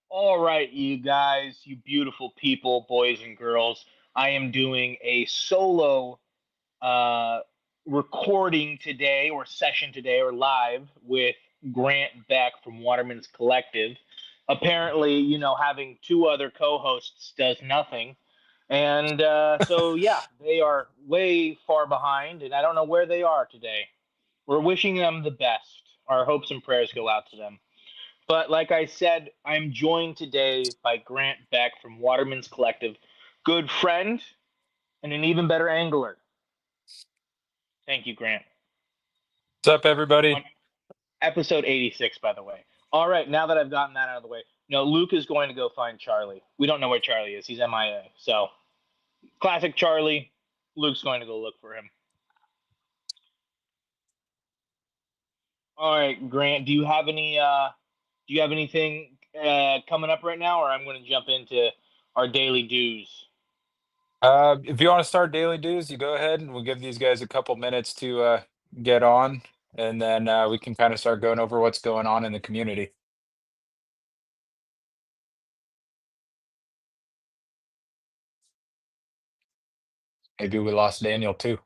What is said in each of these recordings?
All right, you guys, you beautiful people, boys and girls. I am doing a solo uh, recording today, or session today, or live with Grant Beck from Waterman's Collective. Apparently, having two other co hosts does nothing. And so, yeah, they are way far behind, and I don't know where they are today. We're wishing them the best. Our hopes and prayers go out to them. But like I said, I'm joined today by Grant Beck from Waterman's Collective, good friend and an even better angler. Thank you, Grant. What's up, everybody? On episode 86, by the way. All right, now that I've gotten that out of the way, no, Luke is going to go find Charlie. We don't know where Charlie is. He's MIA. So, classic Charlie. Luke's going to go look for him. All right, Grant, do you have anything coming up right now, or I'm going to jump into our daily dues? If you want to start daily dues, you go ahead, and we'll give these guys a couple minutes to get on, and then we can kind of start going over what's going on in the community. Maybe we lost Daniel too.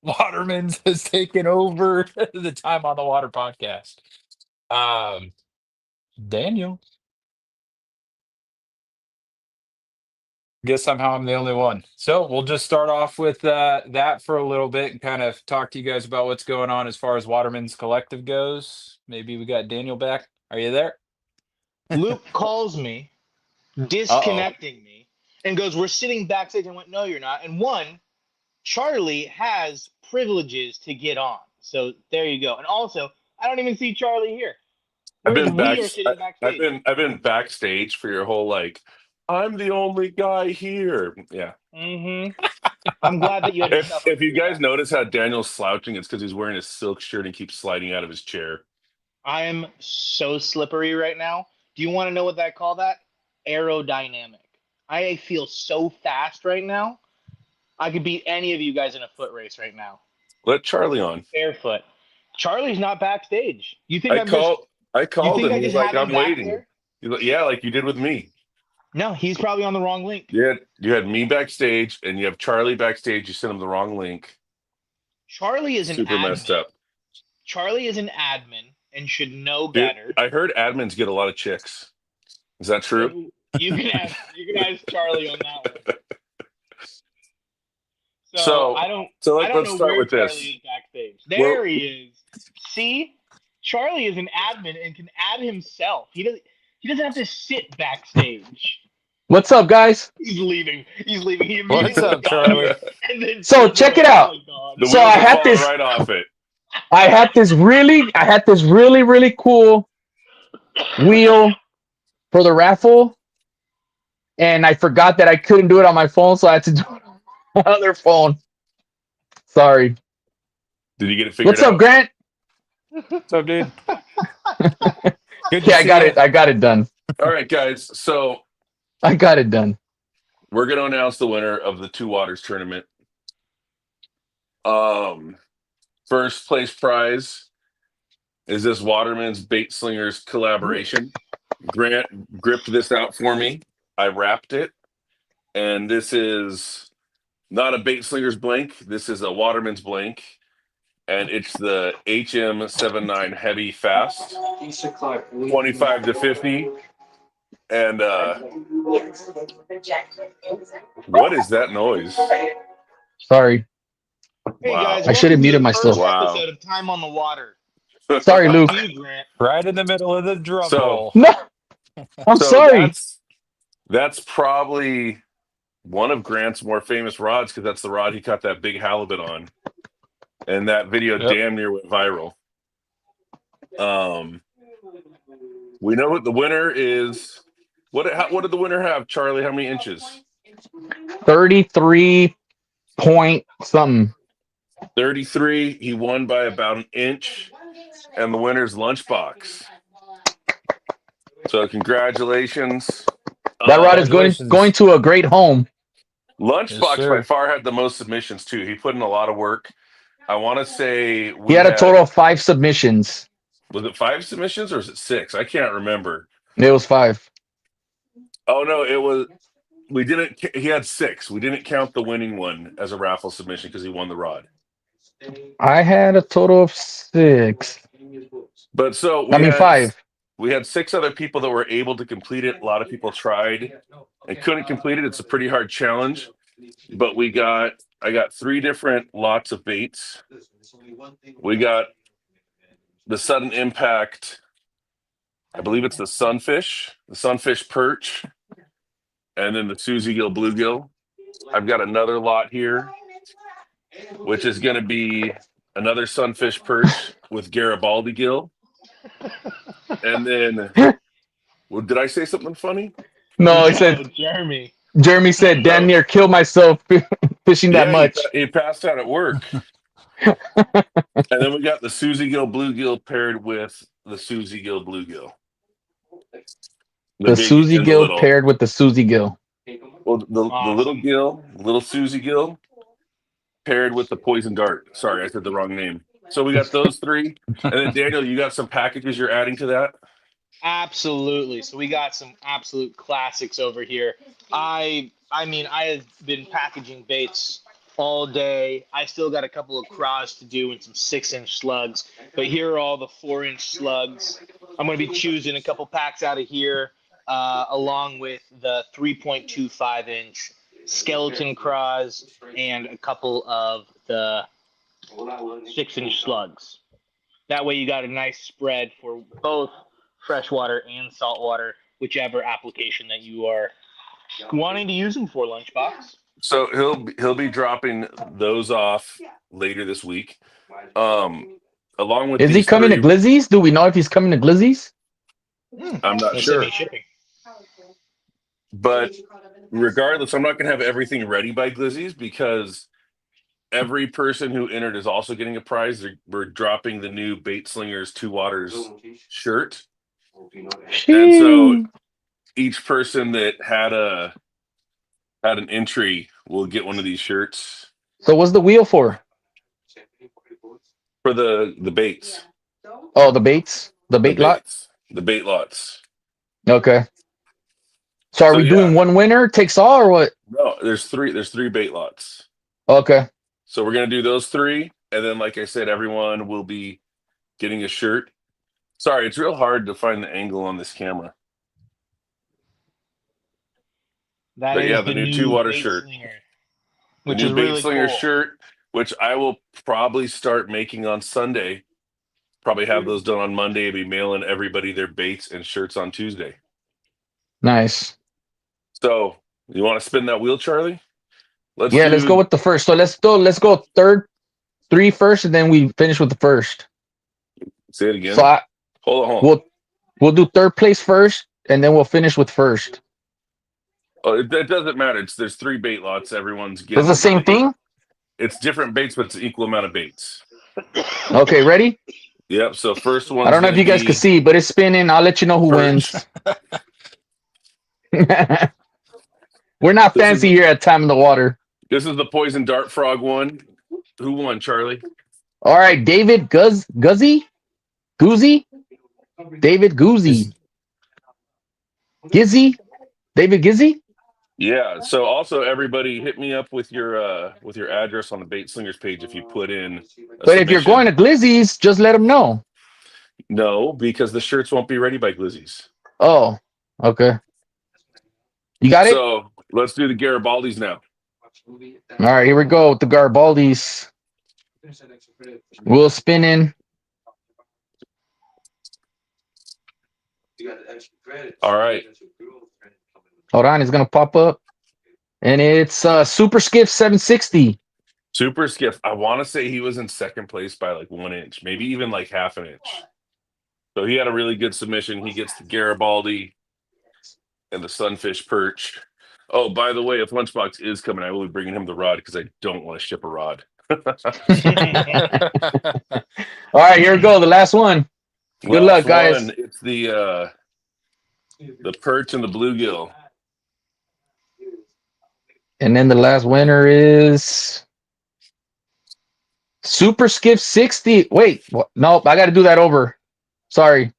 Waterman's has taken over the Time on the Water podcast. Um, Daniel, guess somehow I'm the only one. So we'll just start off with that for a little bit and kind of talk to you guys about what's going on as far as Waterman's Collective goes. Maybe we got Daniel back. Are you there? Luke calls me, Uh-oh. disconnecting me, and goes, "We're sitting backstage." I went, "No, you're not." And one, Charlie has privileges to get on. So there you go. And also, I don't even see Charlie here. I've Whereas been back. we are sitting I've backstage. been backstage for your whole like. I'm the only guy here. Yeah. Mm-hmm. I'm glad that you had to suffer If you through guys that. notice how Daniel's slouching, it's because he's wearing a silk shirt and keeps sliding out of his chair. I am so slippery right now. Do you want to know what I call that? Aerodynamic. I feel so fast right now. I could beat any of you guys in a foot race right now. Let Charlie on. Barefoot. Charlie's not backstage. I called. I You called think him. I He's just like, have him I'm back waiting. there? He's like, yeah, like you did with me. No, he's probably on the wrong link. You had me backstage, and you have Charlie backstage. You sent him the wrong link. Charlie is an Super messed admin. up, Charlie is an admin and should know dude. better. I heard admins get a lot of chicks. Is that true? You can ask Charlie on that one. So, I don't let's know start where with Charlie this. is backstage. Well, There he is. See? Charlie is an admin and can add himself. He doesn't have to sit backstage. What's up, guys? He's leaving. He What's immediately up, got Charlie? here, and then So said, check "No, it out. Charlie gone." the So wheels are falling right off it. I had this really cool wheel for the raffle, and I forgot that I couldn't do it on my phone, so I had to do it on my other phone. Sorry. Did you get it figured What's up, out? Grant? What's up, dude? Good to Yeah, I see got you. it. I got it done. All right, guys. So I got it done. we're going to announce the winner of the Two Waters tournament. First place prize is this Waterman's Bait Slingers collaboration. Grant gripped this out for me. I wrapped it, and this is not a Bait Slingers blank. This is a Waterman's blank, and it's the HM79 Heavy Fast, 25 to 50. And what is that noise? Sorry. Hey Wow. guys, I should have welcome to muted the first myself. Wow. episode of Time on the Water. Sorry, Back Luke. to you, Grant. Right in the middle of the drum So, roll. No, I'm so sorry. that's probably one of Grant's more famous rods because that's the rod he caught that big halibut on, and that video Yep. damn near went viral. We know what the winner is. What did the winner have, Charlie? How many inches? 33 point something. 33. He won by about an inch, and the winner's lunchbox. So congratulations. That rod is going Congratulations. to a great home. Lunchbox Yes, by sir. far had the most submissions too. He put in a lot of work. I want to say He we had a had, total of 5 submissions. was it 5 submissions or is it 6? I can't remember. It was 5. Oh no, it was. We didn't. He had 6. We didn't count the winning one as a raffle submission because he won the rod. I had a total of 6. But so I mean 5. we had 6 other people that were able to complete it. A lot of people tried and couldn't complete it. It's a pretty hard challenge. But I got 3 different lots of baits. We got the sudden impact. I believe it's the sunfish perch, and then the Susie Gill bluegill. I've got another lot here, which is going to be another sunfish perch with Garibaldi gill. And then, well, did I say something funny? No, he said Jeremy. Jeremy said damn No. near killed myself fishing that much. He passed out at work. And then we got the Susie Gill bluegill paired with the Susie Gill bluegill. The Susie Gill paired with the Susie Gill. Well, the little gill, little Susie Gill, paired with the poison dart. Sorry, I said the wrong name. So we got those 3, and then Daniel, you got some packages you're adding to that. Absolutely. So we got some absolute classics over here. I mean, I have been packaging baits all day. I still got a couple of craws to do and some 6-inch slugs, but here are all the 4-inch slugs. I'm going to be choosing a couple packs out of here, along with the 3.25-inch skeleton craws and a couple of the 6-inch slugs. That way you got a nice spread for both freshwater and saltwater, whichever application that you are wanting to use them for, Lunchbox. So he'll be dropping those off later this week. Along with, is he coming to Glizzy's? Do we know if he's coming to Glizzy's? I'm not sure. But regardless, I'm not going to have everything ready by Glizzy's because every person who entered is also getting a prize. We're dropping the new Bait Slingers 2 Waters shirt. And so each person that had an entry will get one of these shirts. So what's the wheel for? For the baits. Oh, the baits? The bait lots? The bait lots. Okay. So are we doing one winner takes all or what? No, there's 3 bait lots. Okay. So we're gonna do those 3, and then like I said, everyone will be getting a shirt. Sorry, it's real hard to find the angle on this camera. But the new 2 Water shirt. Which the new is Bait really Slinger cool. shirt, which I will probably start making on Sunday. Probably have those done on Monday. Be mailing everybody their baits and shirts on Tuesday. Nice. So you want to spin that wheel, Charlie? Let's go with the first. So let's go 3 first, and then we finish with the first. Say it again. So hold on. We'll do 3rd place first, and then we'll finish with first. Oh, it doesn't matter. There's 3 bait lots. Everyone's getting. It's the same thing. It's different baits, but it's an equal amount of baits. Okay, ready? Yep. So first one. I don't know if you guys can see, but it's spinning. I'll let you know who wins. We're not fancy here at Time in the Water. This is the poison dart frog one. Who won, Charlie? All right, David Guzzy? David Guzzy. Gizzy? David Gizzy? Yeah. So also everybody hit me up with your address on the Bait Slingers page if you put in. But if you're going to Glizzy's, just let them know. No, because the shirts won't be ready by Glizzy's. Oh, okay. You got it? So let's do the Garibaldis now. All right, here we go with the Garibaldis. We'll spin in. All right. Hold on, it's gonna pop up. And it's Super Skiff 760. Super Skiff. I want to say he was in 2nd place by like 1 inch, maybe even like half an inch. So he had a really good submission. He gets the Garibaldi and the sunfish perch. Oh, by the way, if Lunchbox is coming, I will be bringing him the rod because I don't want to ship a rod. All right, here we go. The last one. Good luck, guys. It's the perch and the bluegill. And then the last winner is Super Skiff 60. Wait, nope, I got to do that over. Sorry.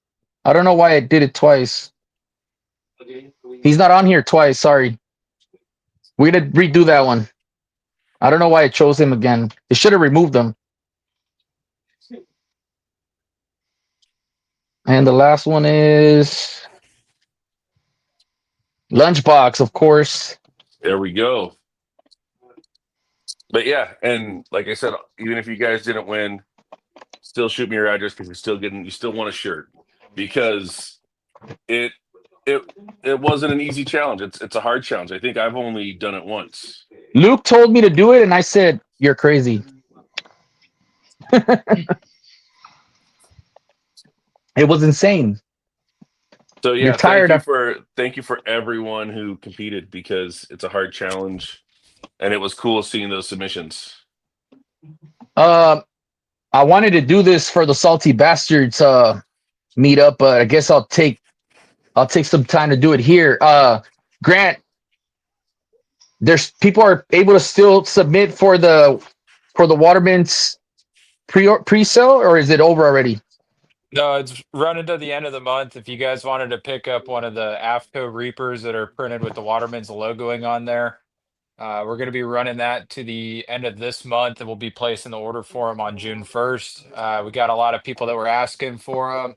I don't know why I did it twice. He's not on here twice. Sorry. We're gonna redo that one. I don't know why it chose him again. It should have removed him. And the last one is Lunchbox, of course. There we go. But yeah, and like I said, even if you guys didn't win, still shoot me your address because you still want a shirt because it it it wasn't an easy challenge. It's a hard challenge. I think I've only done it once. Luke told me to do it, and I said, "You're crazy." It was insane. So You're yeah, tired of thank you for everyone who competed because it's a hard challenge, and it was cool seeing those submissions. I wanted to do this for the Salty Bastards meetup, but I guess I'll take some time to do it here. Grant, there's people are able to still submit for the Waterman's pre-sale, or is it over already? No, it's running to the end of the month. If you guys wanted to pick up one of the AFCO Reapers that are printed with the Waterman's logoing on there, we're going to be running that to the end of this month, and we'll be placing the order for them on June 1st. We got a lot of people that were asking for them.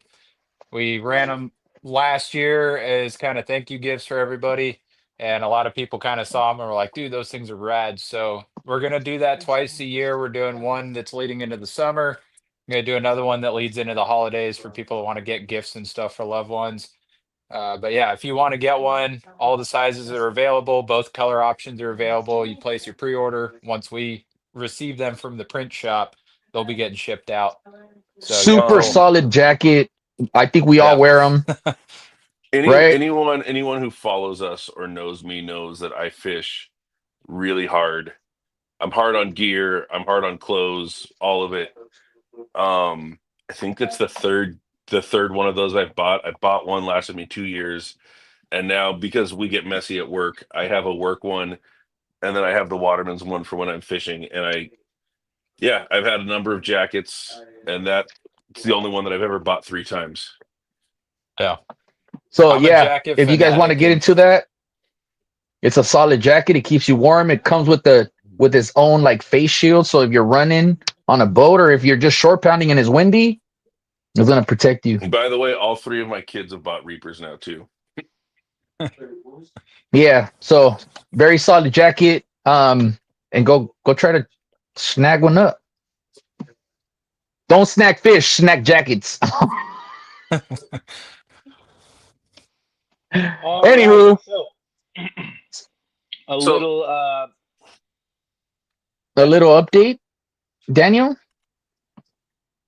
We ran them last year as kind of thank you gifts for everybody, and a lot of people kind of saw them and were like, dude, those things are rad. So we're going to do that twice a year. We're doing one that's leading into the summer. I'm going to do another one that leads into the holidays for people that want to get gifts and stuff for loved ones. But yeah, if you want to get one, all the sizes are available. Both color options are available. You place your pre-order. Once we receive them from the print shop, they'll be getting shipped out. So yeah, Super solid jacket. I think we all wear them. Right? Anyone who follows us or knows me knows that I fish really hard. I'm hard on gear. I'm hard on clothes. All of it. I think that's the third one of those I've bought. I bought one, lasted me 2 years, and now because we get messy at work, I have a work one, and then I have the Waterman's one for when I'm fishing. And I've had a number of jackets, and that's the only one that I've ever bought 3 times. Yeah. So yeah, if you guys want to get into that, it's a solid jacket. It keeps you warm. It comes with its own like face shield. So if you're running on a boat or if you're just short pounding and it's windy, it's gonna protect you. And by the way, all 3 of my kids have bought Reapers now too. Yeah. So very solid jacket. And go try to snag one up. Don't snag fish, snag jackets. Anywho, right, so a little update, Daniel.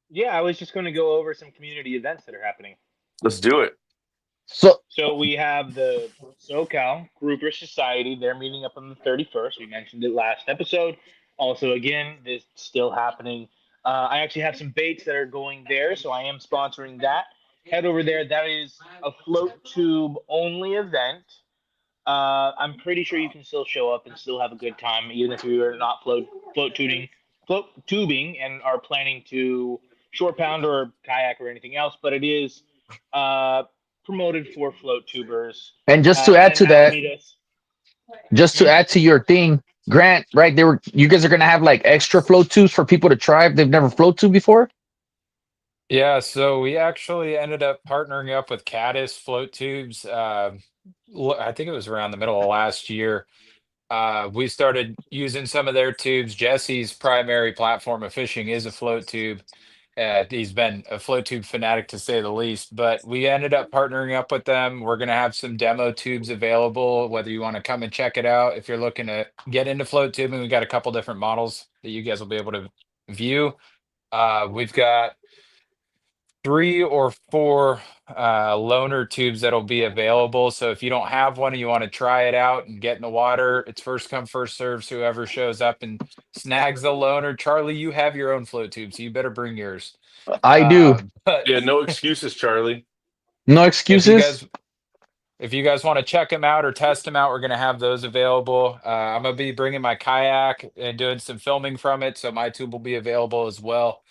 Yeah, I was just going to go over some community events that are happening. Let's do it. So we have the SoCal Grouper Society. They're meeting up on the 31st. We mentioned it last episode. Also, again, this still happening. I actually have some baits that are going there, so I am sponsoring that. Head over there. That is a float tube only event. I'm pretty sure you can still show up and still have a good time, even if you are not float tubing and are planning to short pound or kayak or anything else. But it is promoted for float tubers. And just to add to that, just to Mhm. add to your thing, Grant, right? You guys are gonna have like extra float tubes for people to try if they've never float tube before. Yeah, so we actually ended up partnering up with Caddis Float Tubes. I think it was around the middle of last year. We started using some of their tubes. Jesse's primary platform of fishing is a float tube. He's been a float tube fanatic to say the least, but we ended up partnering up with them. We're going to have some demo tubes available, whether you want to come and check it out. If you're looking to get into float tubing, we got a couple different models that you guys will be able to view. We've got 3 or 4 loaner tubes that'll be available. So if you don't have one and you want to try it out and get in the water, it's first come, first serves. Whoever shows up and snags the loaner. Charlie, you have your own float tube, so you better bring yours. I do. But Yeah, no excuses, Charlie. No excuses. If you guys want to check them out or test them out, we're going to have those available. I'm going to be bringing my kayak and doing some filming from it, so my tube will be available as well.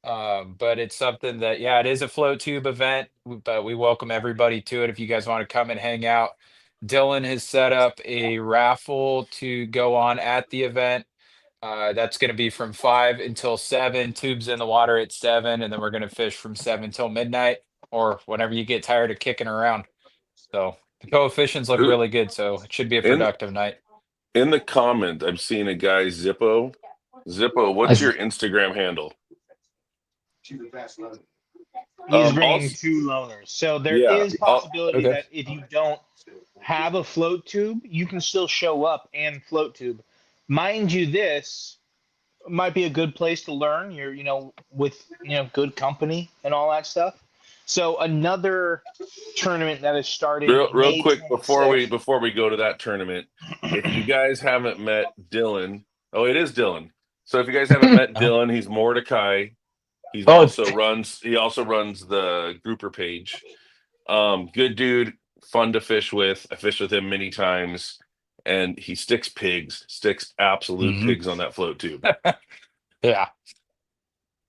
But it's something that, yeah, it is a float tube event, but we welcome everybody to it. If you guys want to come and hang out, Dylan has set up a raffle to go on at the event. That's going to be from 5 until 7. Tubes in the water at 7, and then we're going to fish from 7 till midnight, or whenever you get tired of kicking around. So the coefficients look Who really good, so it should be a in productive night. in the comment? I'm seeing a guy Zippo. Zippo, what's your Instagram handle? He's bringing Also, 2 loners. So there yeah. is possibility Okay. that if you don't have a float tube, you can still show up and float tube. Mind you, this might be a good place to learn. You're, with good company and all that stuff. So another tournament that is starting Real May quick 26th. before we go to that tournament, if you guys haven't met Dylan, oh, it is Dylan. So if you guys haven't met Dylan, he's Mordecai. He also runs the grouper page. Good dude, fun to fish with. I fished with him many times, and he sticks absolute pigs on that float tube. Yeah.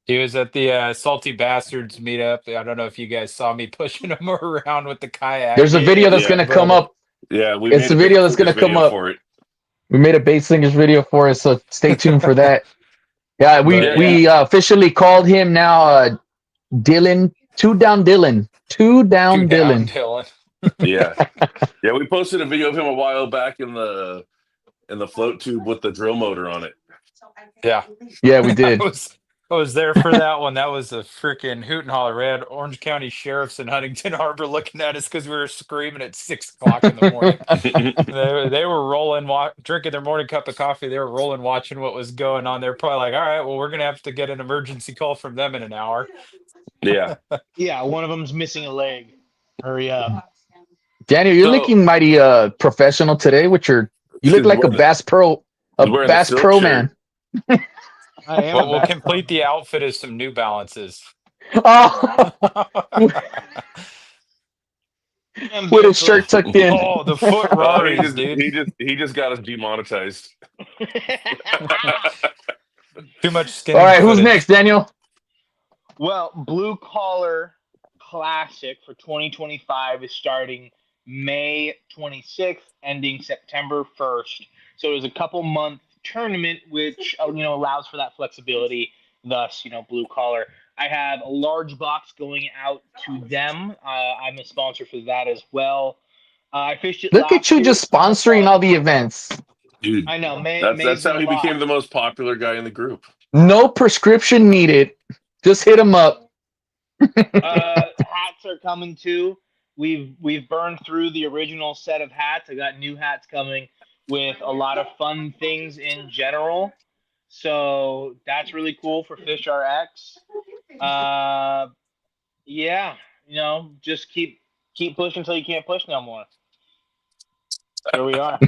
He was at the Salty Bastards meetup. I don't know if you guys saw me pushing him around with the kayak. There's a video that's going to come up. Yeah, it's a video that's going to come up for it. We made a bait slingers video for it, so stay tuned for that. Yeah, we officially called him now Dylan. Two down Dylan. Dylan. Yeah. We posted a video of him a while back in the float tube with the drill motor on it. Yeah, we did. I was there for that one. That was a freaking hoot and holler. We had Orange County sheriffs in Huntington Harbor looking at us because we were screaming at 6 o'clock in the morning. they were rolling, drinking their morning cup of coffee. They were rolling, watching what was going on. They're probably like, all right, well, we're going to have to get an emergency call from them in an hour. Yeah. Yeah, one of them's missing a leg. Hurry up. Daniel, you're looking mighty professional today with you look like a Bass Pro man. What will complete the outfit is some New Balances. Oh. With his shirt tucked in. Oh, the foot Rories, dude. He just got us demonetized. Too much skin. All right, who's next, Daniel? Well, Blue Collar Classic for 2025 is starting May 26th, ending September 1st. So there's a couple month tournament, which allows for that flexibility. Thus, Blue Collar. I have a large box going out to them. I'm a sponsor for that as well. I fished it. Look at you just sponsoring all the events. Dude, I know. That's how he became the most popular guy in the group. No prescription needed. Just hit him up. Hats are coming too. We've burned through the original set of hats. I got new hats coming with a lot of fun things in general. So that's really cool for Fish RX. Just keep pushing until you can't push no more. Here we are.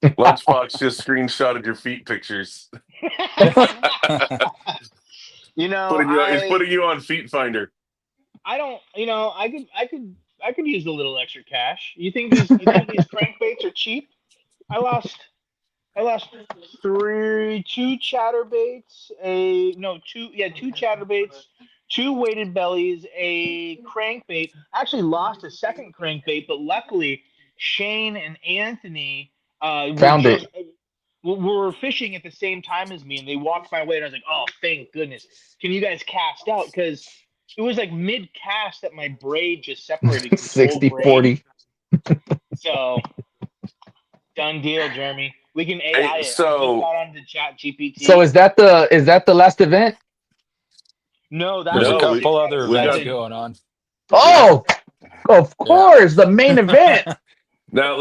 Lunchbox just screenshotted your feet pictures. He's putting you on Feet Finder. I don't. I could use a little extra cash. You think these crankbaits are cheap? I lost 2 chatterbaits, 2 chatterbaits, 2 weighted bellies, a crankbait. I actually lost a second crankbait, but luckily Shane and Anthony found it. Were fishing at the same time as me, and they walked my way, and I was like, "Oh, thank goodness! Can you guys cast out?" Because it was like mid cast that my braid just separated. 60-40. So. Done deal, Jeremy. We can AI it. So on the chat GPT. So is that the last event? No, there's a couple other events going on. Oh, of course, the main event. Now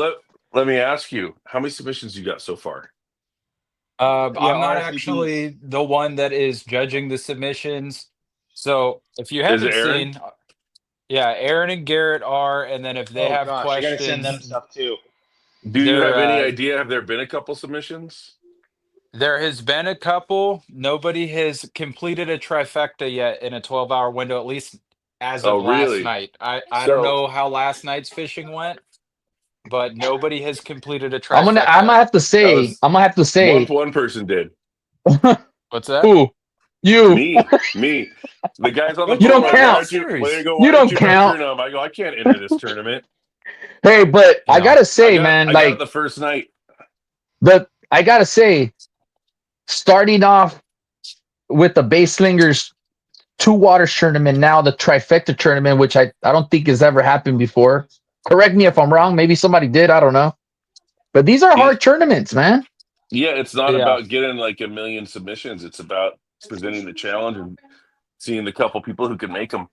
let me ask you, how many submissions you got so far? I'm not actually the one that is judging the submissions. So if you haven't seen, Aaron and Garrett are, and then if they have questions, I gotta send them stuff too. Do you have any idea? Have there been a couple submissions? There has been a couple. Nobody has completed a trifecta yet in a 12-hour window, at least as of last night. I don't know how last night's fishing went, but nobody has completed a trifecta. I'm gonna have to say. One person did. What's that? Who? You. Me. The guys on the You don't count. You don't count. I go, I can't enter this tournament. Hey, but You I know, gotta say, man, I got it like the first night. I gotta say, starting off with the Bay Slingers two waters tournament, now the trifecta tournament, which I don't think has ever happened before. Correct me if I'm wrong. Maybe somebody did. I don't know. But these are It, hard tournaments, man. yeah, it's not yeah. about getting like a million submissions. It's about presenting the challenge and seeing the couple people who can make them.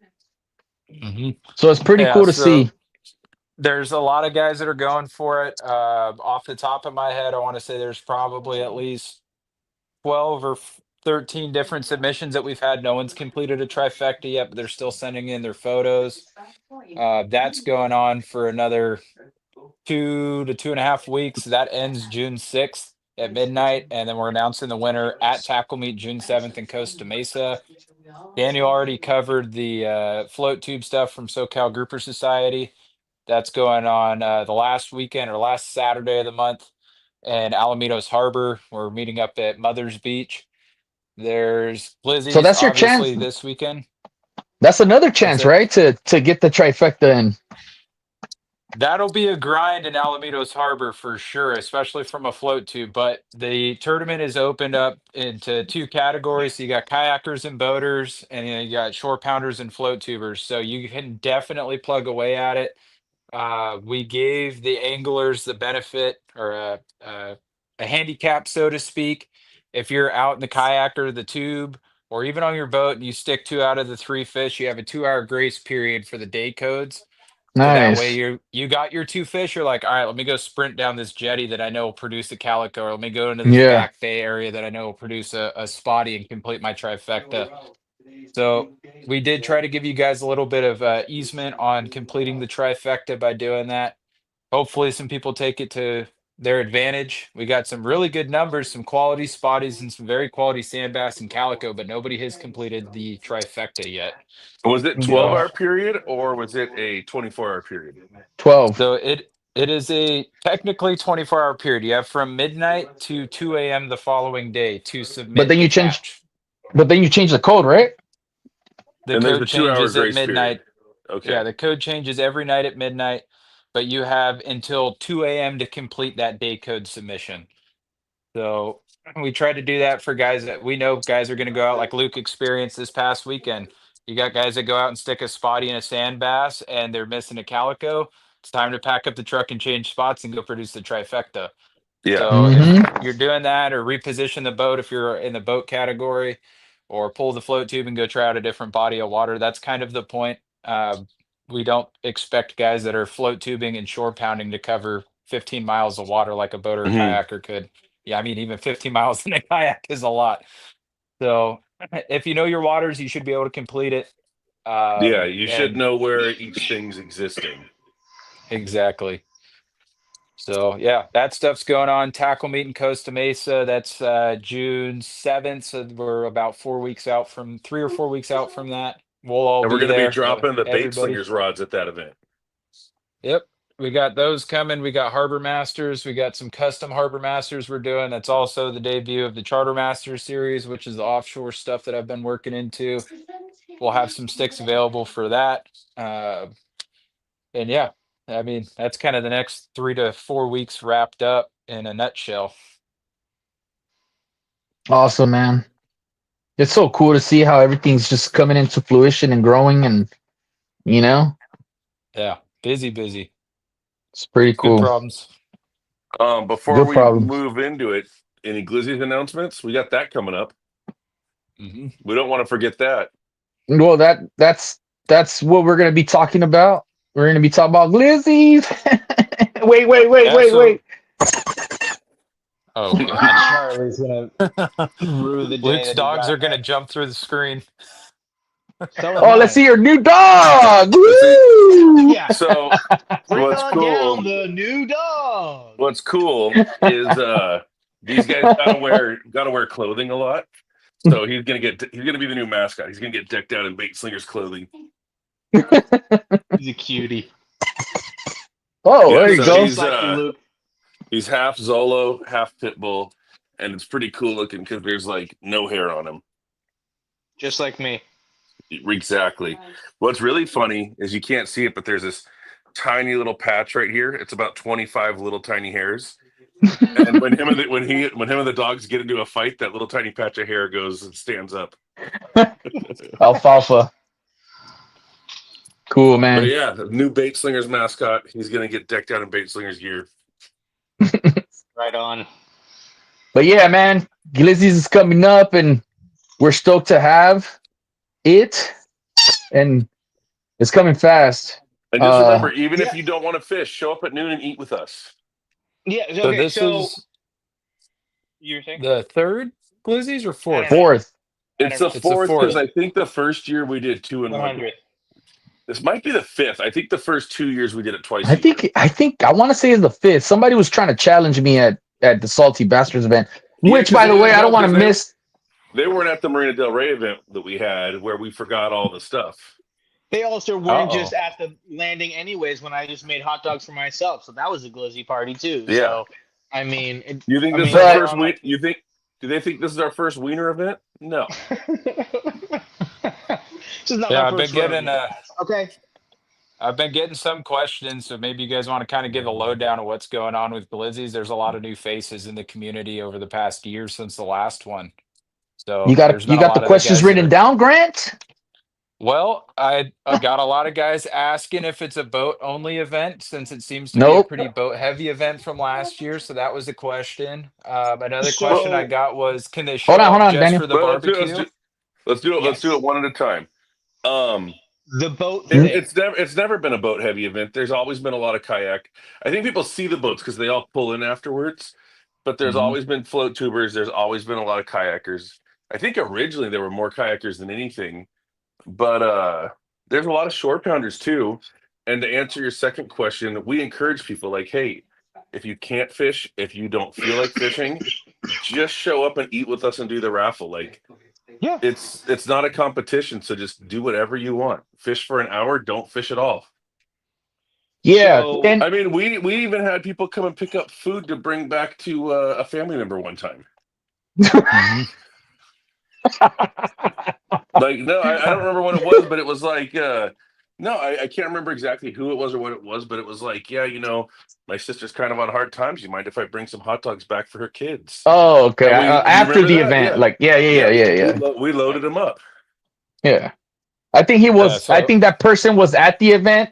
hmm So it's pretty Yeah. cool to So see. there's a lot of guys that are going for it. Off the top of my head, I want to say there's probably at least 12 or 13 different submissions that we've had. No one's completed a trifecta yet, but they're still sending in their photos. That's going on for another 2 to 2.5 weeks. That ends June 6th at midnight, and then we're announcing the winner at Tackle Meet June 7th in Costa Mesa. Daniel already covered the float tube stuff from SoCal Grouper Society. That's going on the last weekend or last Saturday of the month in Alamitos Harbor. We're meeting up at Mother's Beach. There's So Blizzies, that's your chance. obviously, this weekend. That's another What's chance, that? right? To get the trifecta in. That'll be a grind in Alamitos Harbor for sure, especially from a float tube. But the tournament is opened up into two categories. So you got kayakers and boaters, and then you got shore pounders and float tubers. So you can definitely plug away at it. We gave the anglers the benefit or a handicap, so to speak. If you're out in the kayak or the tube, or even on your boat, and you stick 2 out of the 3 fish, you have a 2 hour grace period for the day codes. So that way Nice. you got your 2 fish. You're like, all right, let me go sprint down this jetty that I know will produce a calico, or let me go into this Yeah. back bay area that I know will produce a spotty and complete my trifecta. So we did try to give you guys a little bit of easement on completing the trifecta by doing that. Hopefully, some people take it to their advantage. We got some really good numbers, some quality spotties, and some very quality sand bass and calico, but nobody has completed the trifecta yet. Was it Yeah. 12-hour period or was it a 24-hour period? 12. So it is a technically 24-hour period. You have from midnight to 2 a.m. the following day to But submit then the you change catch. the code, right? The And there's code a 2 hour changes at grace period. midnight. Yeah, Okay. the code changes every night at midnight, but you have until 2 a.m. to complete that day code submission. So we try to do that for guys that we know guys are going to go out like Luke experienced this past weekend. You got guys that go out and stick a spotty in a sand bass and they're missing a calico. It's time to pack up the truck and change spots and go produce the trifecta. Yeah. So if Mm-hmm. you're doing that or reposition the boat if you're in the boat category or pull the float tube and go try out a different body of water, that's kind of the point. We don't expect guys that are float tubing and shore pounding to cover 15 miles of water like a boat or a Hmm. kayaker could. Yeah, I mean, even 15 miles in a kayak is a lot. So if you know your waters, you should be able to complete it. Yeah, you should And know where each thing's existing. exactly. So yeah, that stuff's going on. Tackle meet in Costa Mesa. That's June 7th. So we're about 4 weeks out from 3 or 4 weeks out from that. We'll all And we're be going to be there. dropping the bait Everybody. slingers rods at that event. Yep. We got those coming. We got Harbor Masters. We got some custom Harbor Masters we're doing. That's also the debut of the Charter Masters series, which is the offshore stuff that I've been working into. We'll have some sticks available for that. Uh, and yeah, I mean, that's kind of the next 3 to 4 weeks wrapped up in a nutshell. Awesome, man. It's so cool to see how everything's just coming into fruition and growing, and you know, Yeah. Busy, busy. it's pretty Good cool. problems. Before Good we problems. move into it, any Glizzy's announcements? We got that coming up. hmm We don't want to forget that. Well, that's what we're gonna be talking about. We're gonna be talking about glizzies. Yeah. So, Wait. oh God, Charlie's gonna rue the day Luke's that he dogs got are gonna jump through the screen. so are Oh, let's mine. see your new dog. Let's see. Woo! Yeah, So bring what's on down cool? the new dog. What's cool is these guys gotta wear clothing a lot. So he's gonna be the new mascot. He's gonna get decked out in bait slingers clothing. He's a cutie. Oh, Yeah, there you so go. Just like you, Luke. he's half Zolo, half pit bull, and it's pretty cool looking because there's like no hair on him. Just like me. Exactly. What's really funny is you can't see it, but there's this tiny little patch right here. It's about 25 little tiny hairs. And when him and the dogs get into a fight, that little tiny patch of hair goes and stands up. Alfalfa. Cool, But man. yeah, the new Bait Slingers mascot. He's gonna get decked out in Bait Slingers gear. Right on. But yeah, man, Glizzy's is coming up, and we're stoked to have it, and it's coming fast. And just remember, even if yeah. you don't want to fish, show up at noon and eat with us. Yeah. So Okay. this So is you were saying the third Glizzies or fourth? know. Fourth. It's know. the It's the fourth because fourth. I think the first year we did 2 and 1. 100th. This might be the fifth. I think the first 2 years we did it twice. I think I want to say is the fifth. Somebody was trying to challenge me at the Salty Bastards event, which, 'cause by the they way, didn't I don't know, want to 'cause miss. They weren't at the Marina Del Rey event that we had where we forgot all the stuff. They also weren't Uh-oh. just at the landing anyways when I just made hot dogs for myself. So that was a glizzy party too. Yeah. So I mean, You think this is But- our first week? Do they think this is our first wiener event? No. This is not Yeah, my I've been first rodeo, getting guys. Okay. I've been getting some questions, so maybe you guys want to kind of give a lowdown of what's going on with Glizzies. There's a lot of new faces in the community over the past year since the last one. So You there's got been a lot the of questions guys that written are- down, Grant? Well, I got a lot of guys asking if it's a boat only event since it seems to be a Nope. pretty boat heavy event from last year. So that was a question. Another So- question I got was, can they show Hold on, up just Daniel. for the Well, barbecue? let's do it. Let's do Yes. it one at a time. The boat It- thing. it's never been a boat heavy event. There's always been a lot of kayak. I think people see the boats because they all pull in afterwards. But there's Mhm. always been float tubers. There's always been a lot of kayakers. I think originally there were more kayakers than anything, but there's a lot of shore pounders too. And to answer your second question, we encourage people like, hey, if you can't fish, if you don't feel like fishing, just show up and eat with us and do the raffle. Like, Yeah. it's not a competition, so just do whatever you want. Fish for an hour, don't fish at all. Yeah, So- and I mean, we even had people come and pick up food to bring back to a family member one time. Mhm. Like, no, I don't remember what it was, but it was like, no, I can't remember exactly who it was or what it was, but it was like, yeah, my sister's kind of on hard times. You mind if I bring some hot dogs back for her kids? oh, okay. And you After remember the that? event, Yeah. like, yeah. We loaded them up. Yeah. I think he was. so- I think that person was at the event,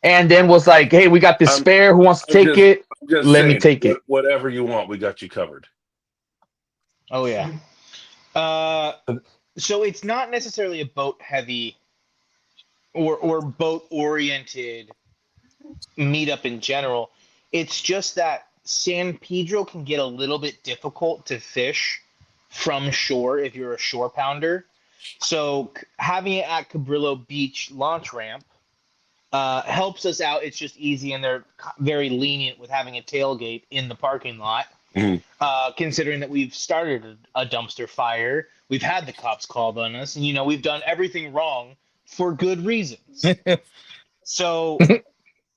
and then was like, "Hey, we got this I'm- spare. Who wants to I'm take just- it? I'm just Let me saying, take it." Whatever you want, we got you covered. Oh yeah. So it's not necessarily a boat heavy or boat oriented meetup in general. It's just that San Pedro can get a little bit difficult to fish from shore if you're a shore pounder. So having it at Cabrillo Beach launch ramp helps us out. It's just easy, and they're very lenient with having a tailgate in the parking lot. Mhm. Considering that we've started a dumpster fire, we've had the cops called on us, and we've done everything wrong for good reasons. So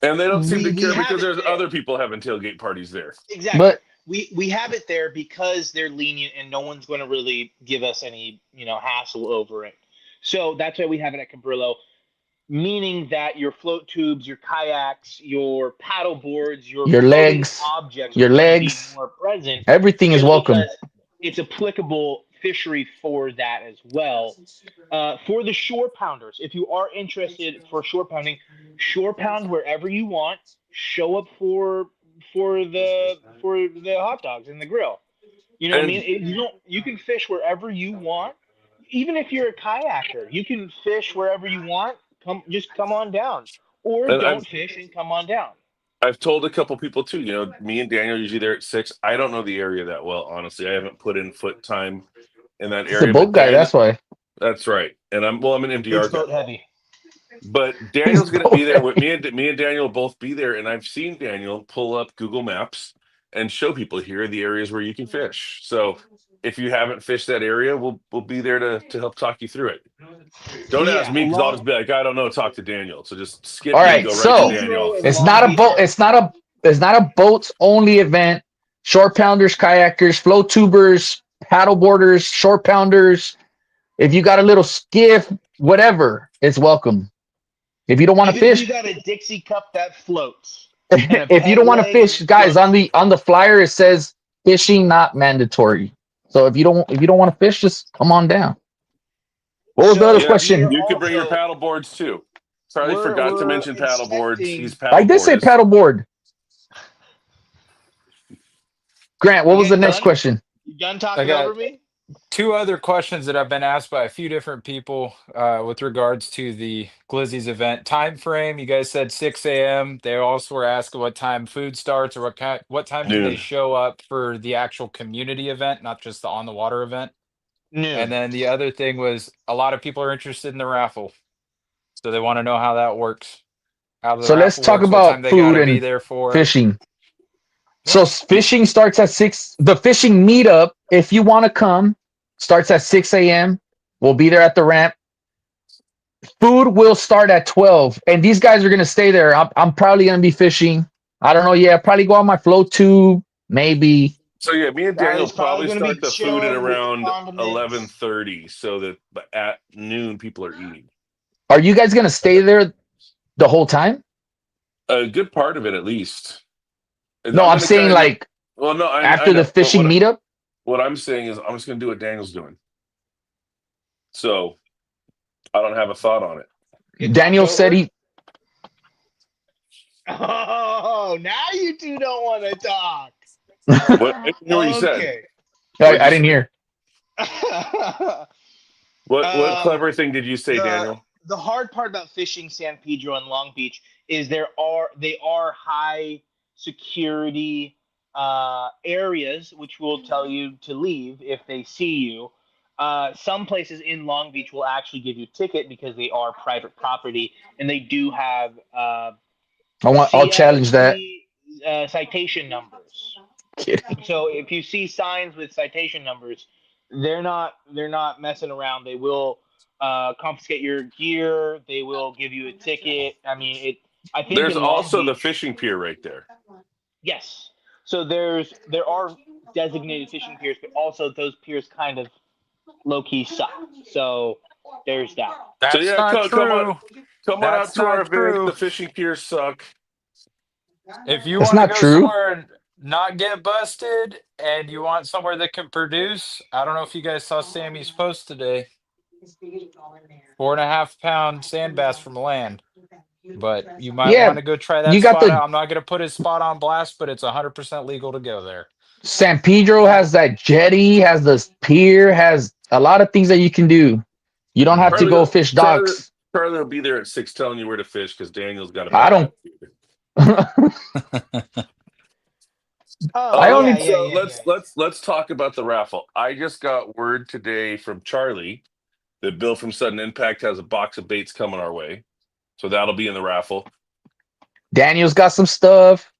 And they don't seem to We care have because it there's there. other people having tailgate parties there. exactly, But we have it there because they're lenient, and no one's going to really give us any hassle over it. So that's why we have it at Cabrillo. Meaning that your float tubes, your kayaks, your paddle boards, your floating legs, objects, your are gonna be legs. more present. everything is just welcome. because It's applicable fishery for that as well. For the shore pounders, if you are interested for shore pounding, shore pound wherever you want. Show up for the hot dogs and the grill. You know what I And- mean? You can fish wherever you want. Even if you're a kayaker, you can fish wherever you want. Come on down, or And don't fish and come on down. I've told a couple people too, me and Daniel are usually there at 6. I don't know the area that well, honestly. I haven't put in foot time in that It's area. a boat but guy. Daniel- That's why. That's right. And I'm an MDR It's boat guy. heavy. But Daniel's going to be boat there with me and Daniel will both be there. And I've seen Daniel pull up Google Maps and show people here are the areas where you can fish. So if you haven't fished that area, we'll be there to help talk you through it. Don't ask me because I'll just be like, I don't know. Talk to Daniel. So just skip All me right, and go so- right to Daniel. It's not a boat. It's not a boats only event. Shore pounders, kayakers, float tubers, paddle boarders, shore pounders. If you got a little skiff, whatever, it's welcome. If you don't want to Even if you fish, got a Dixie cup that floats and a if you peg don't want to leg fish, that guys, floats. on the flyer it says fishing not mandatory. So if you don't want to fish, just come on down. What was the other So Yeah, we are question? you could bring your also paddle boards too. Charlie forgot to we're mention paddle boards. He's inspecting. I did say paddleboardist. paddleboard. Grant, what was the You next done? question? You done I talking got over me? 2 other questions that I've been asked by a few different people with regards to the Glizzy's event time frame. You guys said 6 a.m. They also were asking what time food starts or what time can they Noon. show up for the actual community event, not just the on the water event. And Noon. then the other thing was a lot of people are interested in the raffle, so they want to know how that works, how the So let's raffle talk works, what time about they got food to be and there for it. fishing. Yeah. So fishing starts at 6. The fishing meetup, if you want to come, starts at 6 a.m. We'll be there at the ramp. Food will start at 12, and these guys are gonna stay there. I'm probably gonna be fishing. I don't know. Yeah, probably go on my float tube, maybe. So yeah, me and Daniel Charlie's probably probably gonna be start the food at chilling with the around condiments. 11:30, so that at noon people are eating. Are you guys gonna stay there the whole time? A good part of it, at least. And No, I'm I'm gonna saying kind of. like Well, no, I after the know, but fishing meetup. what I'm saying is I'm just gonna do what Daniel's doing. So I don't have a thought on it. Get talked Daniel said over. he. Oh, now you two don't want to talk. What? I didn't hear what you said. Okay. What'd I you didn't say? hear. What clever thing did you say, the Daniel? the hard part about fishing San Pedro and Long Beach is they are high security areas, which will tell you to leave if they see you. Some places in Long Beach will actually give you a ticket because they are private property and they do have I'll challenge that. CIC citation numbers. Kidding. So if you see signs with citation numbers, they're not messing around. They will confiscate your gear. They will give you a ticket. I mean, it. I think There's in Long also the Beach, fishing pier right there. yes. So there are designated fishing piers, but also those piers kind of low key suck. So there's that. So That's yeah, not come on, true. come on out That's to our not event. true. The fishing piers suck. If you That's want to not go true. somewhere and not get busted and you want somewhere that can produce, I don't know if you guys saw Sammy's post today. 4.5 pound sand bass from land. But you might Yeah, want to go try that you got spot the out. I'm not going to put his spot on blast, but it's 100% legal to go there. San Pedro has that jetty, has the pier, has a lot of things that you can do. You don't have to Charlie, go fish Charlie, docks. Charlie will be there at 6 telling you where to fish because Daniel's got a I bad don't. attitude. Oh I yeah, only. yeah, So yeah, yeah. let's talk about the raffle. I just got word today from Charlie that Bill from Sudden Impact has a box of baits coming our way, so that'll be in the raffle. Daniel's got some stuff.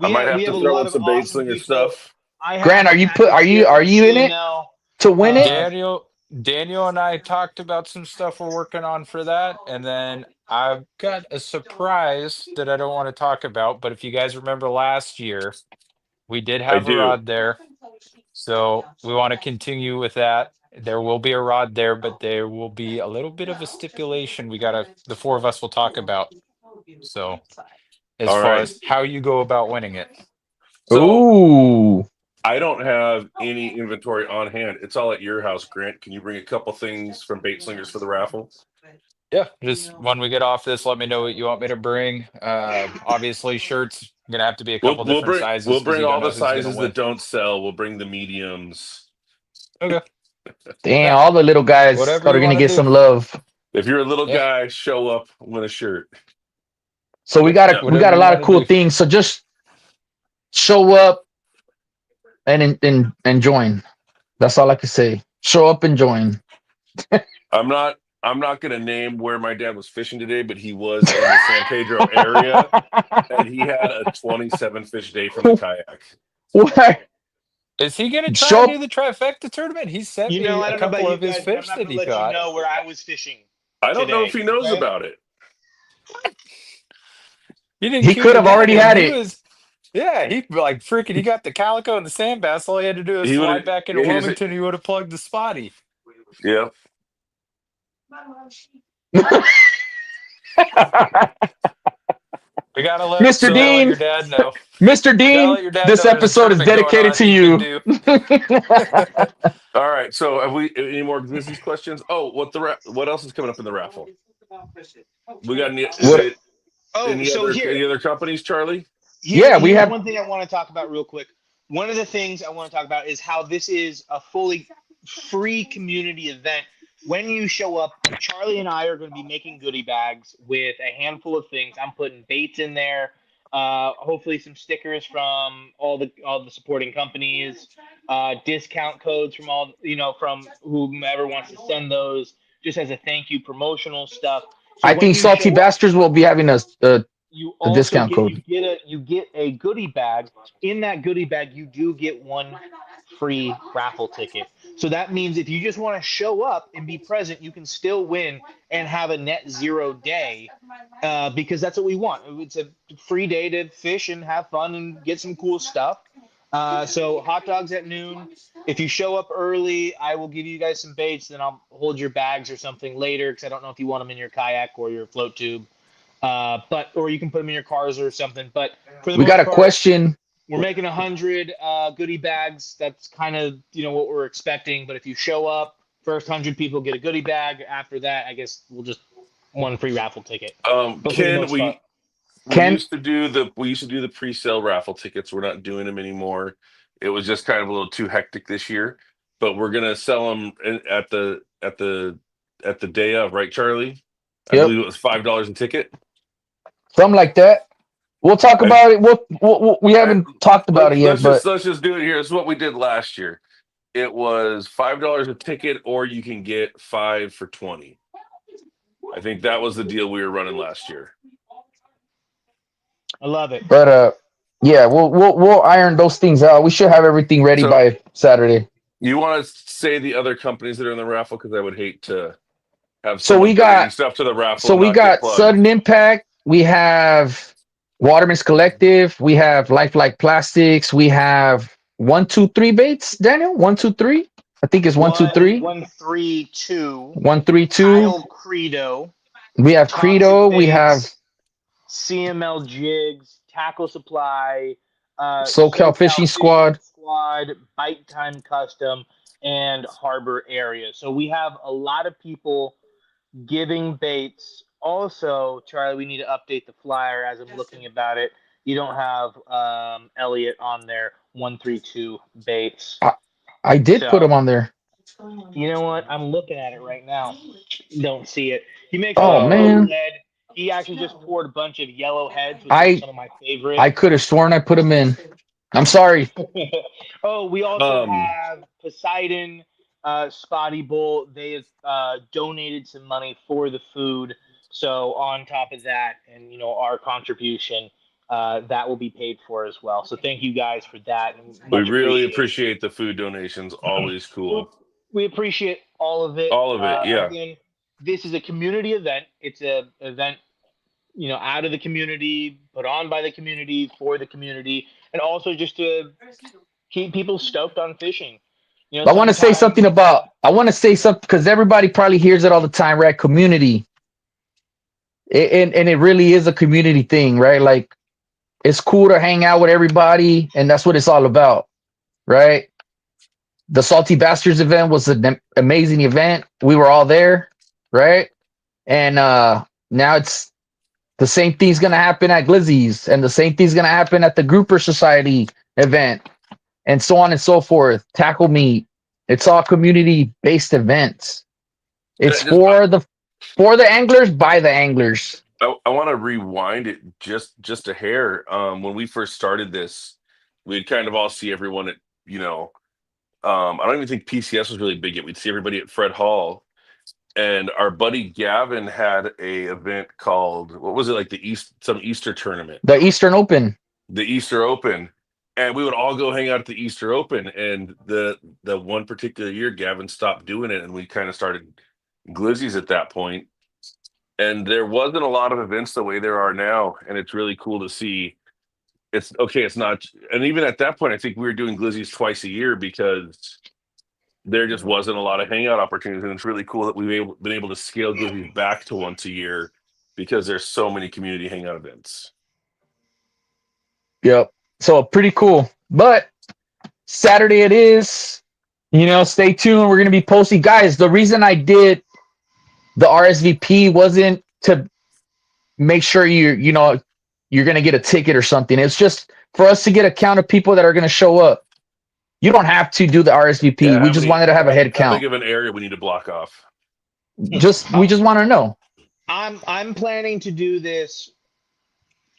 I might have We to have a throw lot in of some bait awesome slinger people. stuff. I Grant, have a package here are from you in it CML. to win it? Daniel and I talked about some stuff we're working on for that, and then I've got a surprise that I don't want to talk about. But if you guys remember last year, we did I have a do. rod there, so we want to continue with that. There will be a rod there, but there will be a little bit of a stipulation the 4 of us will talk about. So as All far right. as how you go about winning it. So Ooh. I don't have any inventory on hand. It's all at your house, Grant. Can you bring a couple things from bait slingers for the raffle? Yeah, just when we get off this, let me know what you want me to bring. Obviously, shirts gonna have to be a We'll couple we'll different bring sizes we'll because bring you don't all the know who's gonna sizes win. that don't sell. We'll bring the mediums. Okay, Damn, yeah, all the little guys whatever are you gonna want to get do. some love. If you're a little Yeah, guy, show up with a shirt. So yeah, Yeah. we whatever got a you lot of want to cool do. things. So just show up and join. That's all I can say. Show up and join. I'm not gonna name where my dad was fishing today, but he was in the San Pedro area and he had a 27 fish day from the kayak. What? Is he gonna try Show and up. do the trifecta tournament? He sent You know, me I a don't know about couple you of his guys, but I'm fish not that going to he let you caught. know where I was fishing I don't know if today. he knows Okay. about it. You didn't He cue could the have dad already in. had He it. was, yeah, he like freaking. He got the calico and the sand bass. All he had to do is He would fly have. back into Wilmington. He would have plugged the spotty. Yeah. We gotta Mr. let Dean, your dad know. Mr. Gotta Dean, let your dad this know there's a episode is tournament going dedicated on to he can you. do. All right. So have we any more Glizzy's questions? Oh, what else is coming up in the raffle? We got any? Is What? it Oh, any so here, other companies, Charlie? Yeah, we here's have. one thing I want to talk about real quick. One of the things I want to talk about is how this is a fully free community event. When you show up, Charlie and I are going to be making goodie bags with a handful of things. I'm putting baits in there, hopefully some stickers from all the supporting companies, discount codes from from whomever wants to send those, just as a thank you, promotional stuff. So I when think you Salty show up, Bastards will be having you a also discount get code. you get a goodie bag. In that goodie bag, you do get one free raffle ticket. So that means if you just want to show up and be present, you can still win and have a net zero day, because that's what we want. It's a free day to fish and have fun and get some cool stuff. So hot dogs at noon. If you show up early, I will give you guys some baits. Then I'll hold your bags or something later because I don't know if you want them in your kayak or your float tube. Or you can put them in your cars or something. But for the We got most a part, question. we're making 100 goodie bags. That's kind of what we're expecting. But if you show up, first 100 people get a goodie bag. After that, I guess we'll just one free raffle ticket. But for the Ken, most part, we Ken, used to do the pre-sale raffle tickets. We're not doing them anymore. It was just kind of a little too hectic this year, but we're gonna sell them at the day of, right, Charlie? I yep, believe it was $5 a ticket. something like that. We'll talk I, about it. We I, haven't talked about it yet, but let's just do it here. This is what we did last year. It was $5 a ticket, or you can get 5 for 20. I think that was the deal we were running last year. I love it. yeah, we'll iron those things out. We should have everything ready So by Saturday. you want to say the other companies that are in the raffle? Because I would hate to have So someone we donating got stuff to the raffle so and we not get got plugged. Sudden Impact. We have Waterman's Collective. We have Lifelike Plastics. We have 1, 2, 3 baits. Daniel, 1, 2, 3. I think it's 1, 2, 3. 132. 1, 3, 2. Kyle Credo. We have Toxic Credo. We have Baits. CML Jigs. Tackle Supply. SoCal Fishing Fishing Squad. Squad. Bite Time Custom. And Harbor Area. So we have a lot of people giving baits. Also, Charlie, we need to update the flyer as I'm looking about it. You don't have Elliot on there. 132 baits. I did put So them on there. you know what? I'm looking at it right now. Don't see it. He makes Oh a blue man, head. He actually just poured a bunch of yellow heads, which are I some of my favorite. I could have sworn I put them in. I'm sorry. Oh, we also Um, have Poseidon, Spotty Bull. They have donated some money for the food. So on top of that, and our contribution, that will be paid for as well. So thank you guys for that, and we much really appreciated. appreciate the food donations. Always Well, cool. we appreciate all of it. All of it. Yeah. Again, this is a community event. It's a event, out of the community, put on by the community, for the community, and also just to keep people stoked on fishing. I want to say something Sometimes about. I want to say something because everybody probably hears it all the time, right? Community, and it really is a community thing, right? Like it's cool to hang out with everybody, and that's what it's all about, right? The Salty Bastards event was an amazing event. We were all there, right? And now it's the same thing's gonna happen at Glizzy's, and the same thing's gonna happen at the Grouper Society event, and so on and so forth. Tackle Meet. It's all community-based events. It's Just for the anglers by the anglers. I want to rewind it just a hair. When we first started this, we'd kind of all see everyone at I don't even think PCS was really big yet. We'd see everybody at Fred Hall, and our buddy Gavin had a event called, what was it, like some Easter tournament, The Eastern Open. the Easter Open, and we would all go hang out at the Easter Open. And the one particular year, Gavin stopped doing it, and we kind of started Glizzies at that point. And there wasn't a lot of events the way there are now, and it's really cool to see. It's okay. It's not, and even at that point, I think we were doing Glizzies twice a year because there just wasn't a lot of hangout opportunities, and it's really cool that we've been able to scale Glizzies back to once a year because there's so many community hangout events. Yep. So pretty cool. But Saturday it is. Stay tuned. We're gonna be posting. Guys, the reason I did the RSVP wasn't to make sure you're gonna get a ticket or something. It's just for us to get a count of people that are gonna show up. You don't have to do the RSVP. Yeah, We just wanted to have a head how count. big of an area we need to block off? We just want to know. I'm planning to do this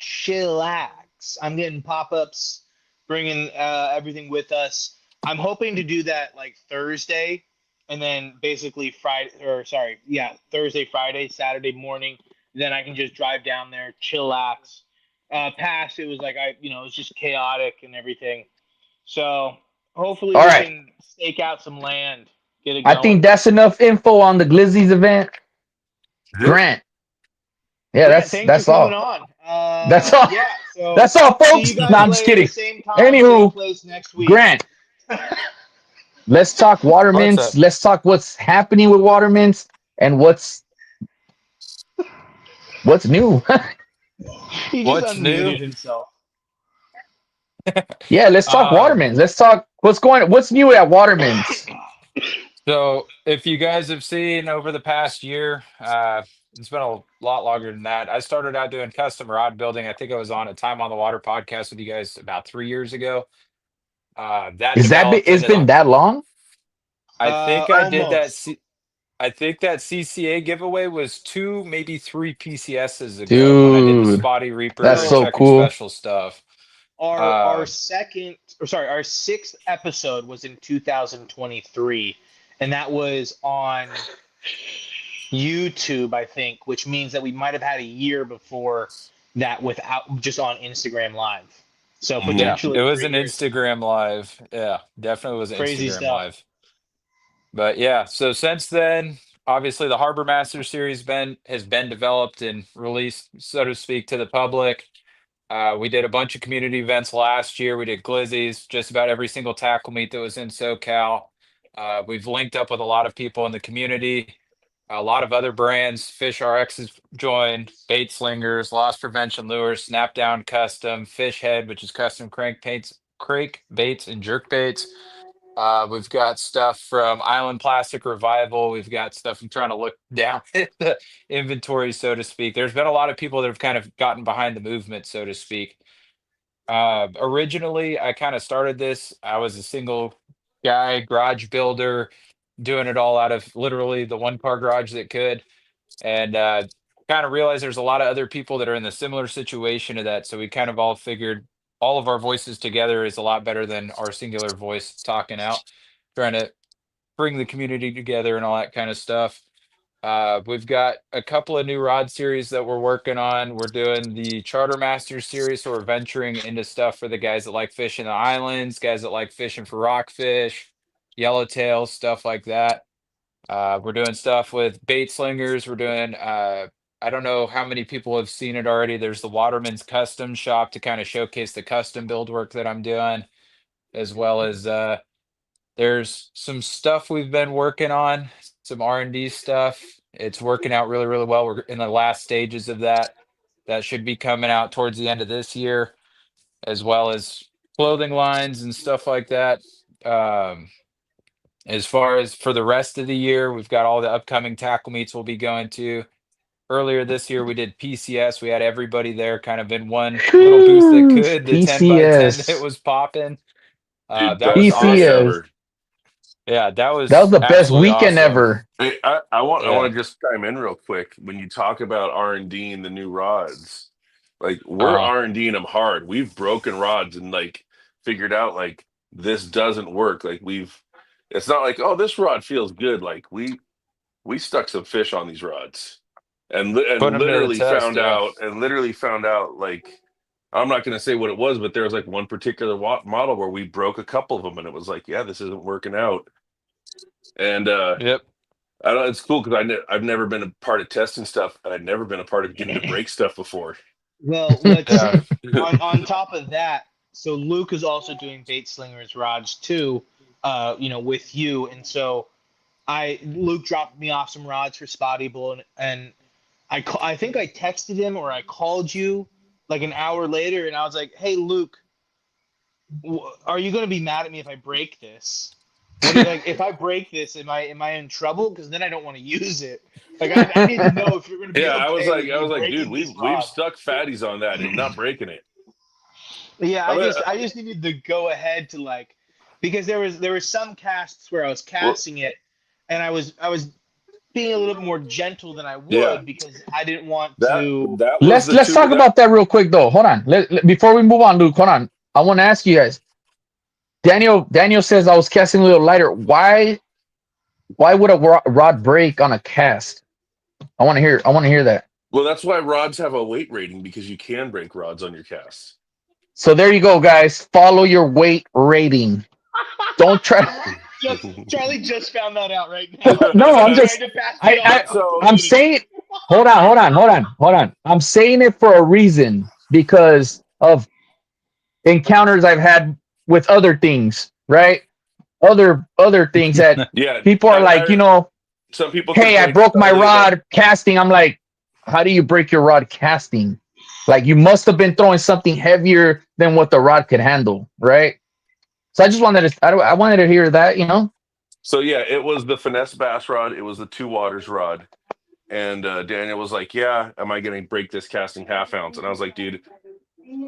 chillax. I'm getting pop-ups, bringing everything with us. I'm hoping to do that like Thursday, and then basically Thursday, Friday, Saturday morning. Then I can just drive down there, chillax. Past it was like it was just chaotic and everything. So hopefully All we right. can stake out some land, get it I going. think that's enough info on the Glizzy's event. Grant. Yeah, Grant, thanks that's for coming all. on. That's all. Yeah, so That's all, see folks. you guys No, I'm just later, kidding. same time, same Anywho, place next week. Grant, let's talk water What's mints. up? Let's talk what's happening with water mints and what's new. He just What's new? unmuted himself. Yeah, let's talk water mints. Let's talk what's new at water mints. So if you guys have seen over the past year, it's been a lot longer than that. I started out doing custom rod building. I think I was on a Time on the Water podcast with you guys about 3 years ago. That developed It's into been that long? I think I did that. Almost. I think that CCA giveaway was 2, maybe 3 PCSs ago when I did the Dude, Spotty Reaper that's and so checkered cool. special stuff. Our sixth episode was in 2023, and that was on YouTube, I think, which means that we might have had a year before that without just on Instagram Live. So Mhm. Yeah, potentially it was 3 an years. Instagram live. Yeah, definitely was an Crazy Instagram stuff. live. But yeah, so since then, obviously the Harbor Master series has been developed and released, so to speak, to the public. We did a bunch of community events last year. We did Glizzy's, just about every single tackle meet that was in SoCal. We've linked up with a lot of people in the community. A lot of other brands, Fish RX has joined, Bait Slingers, Loss Prevention Lures, Snapdown Custom, Fish Head, which is custom crank baits and jerk baits. We've got stuff from Island Plastic Revival. We've got stuff. I'm trying to look down at the inventory, so to speak. There's been a lot of people that have kind of gotten behind the movement, so to speak. Originally, I kind of started this. I was a single guy, garage builder, doing it all out of literally the one car garage that could. And kind of realized there's a lot of other people that are in the similar situation to that. So we kind of all figured all of our voices together is a lot better than our singular voice talking out, trying to bring the community together and all that kind of stuff. We've got a couple of new rod series that we're working on. We're doing the Charter Masters series, so we're venturing into stuff for the guys that like fishing the islands, guys that like fishing for rockfish, yellowtail, stuff like that. We're doing stuff with bait slingers. We're doing I don't know how many people have seen it already. There's the Waterman's custom shop to kind of showcase the custom build work that I'm doing, as well as there's some stuff we've been working on, some R&D stuff. It's working out really, really well. We're in the last stages of that. That should be coming out towards the end of this year, as well as clothing lines and stuff like that. As far as for the rest of the year, we've got all the upcoming tackle meets we'll be going to. Earlier this year, we did PCS. We had everybody there kind of in one little booth that could, the 10 by 10 that PCS. was popping. Dude, That was best day awesome. PCS. ever. Yeah, that That was was the best absolutely weekend awesome. ever. Hey, I Yeah. want to just chime in real quick. When you talk about R&D and the new rods, like we're Uh-huh. R&Ding them hard. We've broken rods and like figured out like this doesn't work. Like it's not like, oh, this rod feels good. Like we stuck some fish on these rods and Put them to the test, yeah. literally found out like I'm not going to say what it was, but there was like one particular model where we broke a couple of them and it was like, yeah, this isn't working out. And Yep. I don't. It's cool because I've never been a part of testing stuff, and I've never been a part of getting to break stuff before. Well, let's Yeah. on top of that. So Luke is also doing bait slingers rods too, with you, and so Luke dropped me off some rods for Spotty Bull, and I think I texted him or I called you like an hour later, and I was like, "Hey, Luke, are you going to be mad at me if I break this? What do you like? If I break this, am I in trouble? Because then I don't want to use it. Like I need to know if you're going to be Yeah, okay with I me was like, dude, breaking this we've rod." stuck fatties on that and not breaking it. Yeah, I mean, I just needed to go ahead to like, because there was some casts where I was well, casting it, and I was being a little bit more gentle than I yeah, would because I didn't want that to. that was let's the let's two talk that about that real quick though. Hold on. Before we move on, Luke, hold on. I want to ask you guys. Daniel says I was casting a little lighter. Why would a rod break on a cast? I want to hear that. well, that's why rods have a weight rating because you can break rods on your casts. So there you go, guys. Follow your weight rating. Don't try. Charlie just found that out right now, No, and I'm he's trying just. to pass it on I to the So I'm community. saying. Hold on. I'm saying it for a reason because of encounters I've had with other things, right? Other things that yeah, people are like, some people can hey, I break broke my farther than rod casting. I'm like, how do you break your rod casting? Like you must have been throwing something heavier than what the rod could handle, right? So I just wanted to, I wanted to hear that. so yeah, it was the finesse bass rod. It was the two waters rod. And Daniel was like, "Yeah, am I going to break this casting half ounce?" And I was like, "Dude,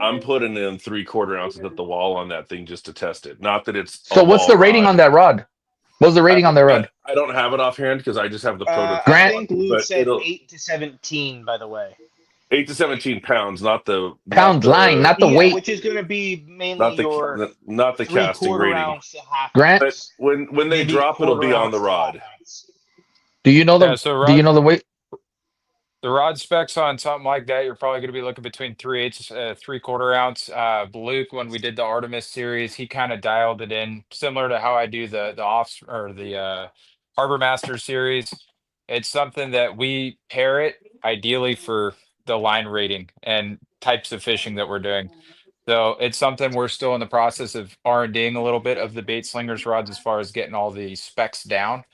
I'm putting in 3/4 ounces at the wall on that thing just to test it. Not that it's a So what's wall the rating on rod. that rod? What's the rating on that rod? I don't have it offhand because I just have the I prototype Grant, one, think Luke but said it'll 8 to 17. By the way, 8 to 17 pounds, pound line, not the yeah, weight. which is going to be mainly your not the three casting quarter rating. ounce to half Grant, But ounce, when they maybe a drop, it'll quarter be on the ounce to half rod. ounce. do you know Yeah, the so do you rod know the weight? the rod specs on something like that, you're probably going to be looking between 3/8, 3/4 ounce. Luke, when we did the Artemis series, he kind of dialed it in similar to how I do the off or the Harbor Master series. It's something that we pair it ideally for the line rating and types of fishing that we're doing. So it's something we're still in the process of R&Ding a little bit of the bait slingers rods as far as getting all the specs down.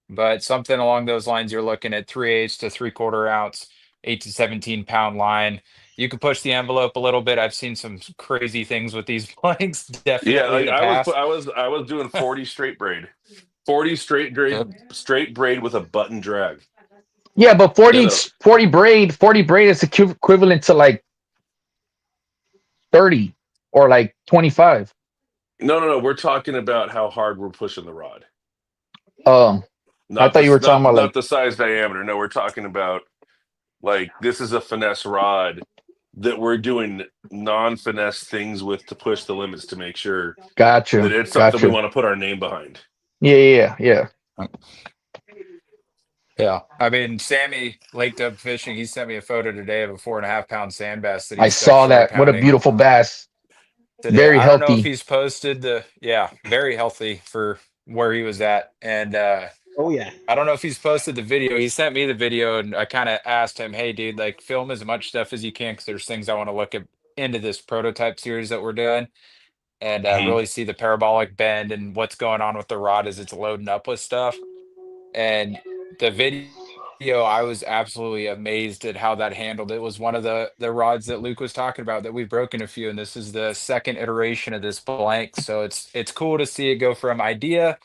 But something along those lines, you're looking at 3/8 to 3/4 ounce, 8 to 17 pound line. You can push the envelope a little bit. I've seen some crazy things with these blanks, Yeah, definitely in like the past. I was doing 40 straight braid, 40 Yep. straight braid with a button drag. Yeah, but In 40, a 40 braid is equivalent to like 30 or like 25. no, we're talking about how hard we're pushing the rod. Um, I Not thought you this were talking about not like, the size diameter. No, we're talking about like this is a finesse rod that we're doing non-finesse things with to push the limits to make sure that gotcha, it's something we gotcha. want to put our name behind. Yeah. Yeah. I mean, Sammy Lake Dub Fishing, he sent me a photo today of a 4.5 pound sand bass that he I stuck saw fry that. What a pounding beautiful bass. today. Very I don't know if healthy. he's posted yeah, very healthy for where he was at. And Oh yeah. I don't know if he's posted the video. He sent me the video, and I kind of asked him, "Hey, dude, like film as much stuff as you can because there's things I want to look at into this prototype series that we're doing, and Mhm. really see the parabolic bend and what's going on with the rod as it's loading up with stuff." And the video, I was absolutely amazed at how that handled. It was one of the rods that Luke was talking about that we've broken a few, and this is the second iteration of this blank. So it's cool to see it go from idea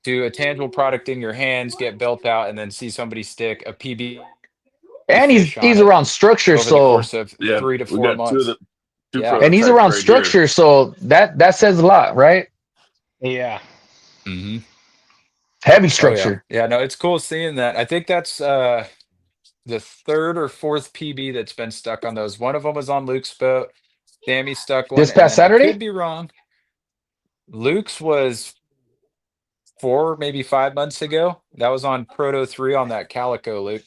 to a tangible product in your hands, get built out, and then see somebody stick a PB And fish on he's it around structure, over the so course of Yeah, three to we four got months. two Yeah. and he's prototypes around right here. structure, so that says a lot, right? Yeah. Hmm. Heavy Oh yeah. structure. Yeah. No, it's cool seeing that. I think that's the third or fourth PB that's been stuck on those. One of them was on Luke's boat. Sammy stuck one, This and past then I could Saturday? be wrong. Luke's was 4, maybe 5 months ago. That was on Proto 3 on that Calico, Luke.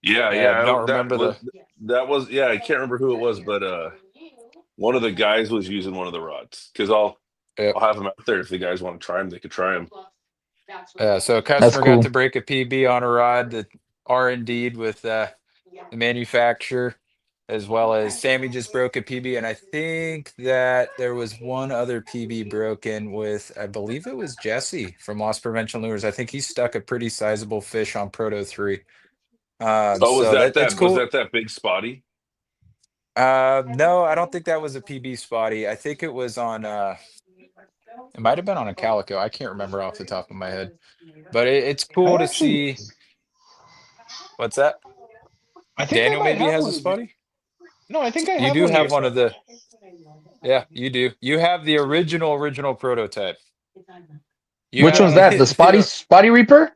Yeah, I Don't don't, remember the. that was yeah, I can't remember who it was, but one of the guys was using one of the rods because Yep. I'll have them out there if the guys want to try them, they could try them. So a That's customer got cool. to break a PB on a rod that R&D'd with the manufacturer, as well as Sammy just broke a PB, and I think that there was one other PB broken with, I believe it was Jesse from Loss Prevention Lures. I think he stuck a pretty sizable fish on Proto 3. Oh, was So that it's that was cool. that big spotty? No, I don't think that was a PB spotty. I think it was on it might have been on a calico. I can't remember off the top of my head. But it's I cool to actually, see. What's that? I think I Daniel might maybe have has a one of your. spotty. No, I think I You have do one of have your one of spotties. the, yeah, you do. You have the original prototype. You Which have one's Yeah, that? The Spotty Reaper?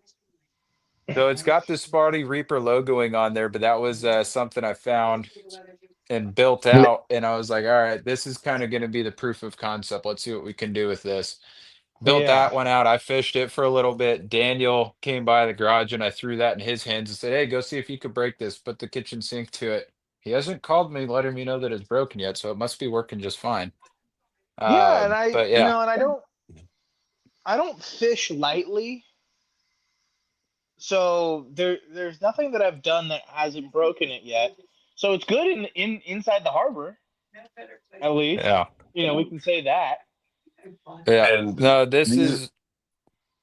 so it's got the Spotty Reaper logoing on there, but that was something I found and built Le- out, and I was like, all right, this is kind of going to be the proof of concept. Let's see what we can do with this. Built yeah, that one out. I fished it for a little bit. Daniel came by the garage and I threw that in his hands and said, hey, go see if you could break this. Put the kitchen sink to it. He hasn't called me letting me know that it's broken yet, so it must be working just fine. yeah. And But yeah, and I don't fish lightly, so there's nothing that I've done that hasn't broken it yet. So it's good in inside the harbor, at least. yeah, We can say that. yeah. And No, this these is,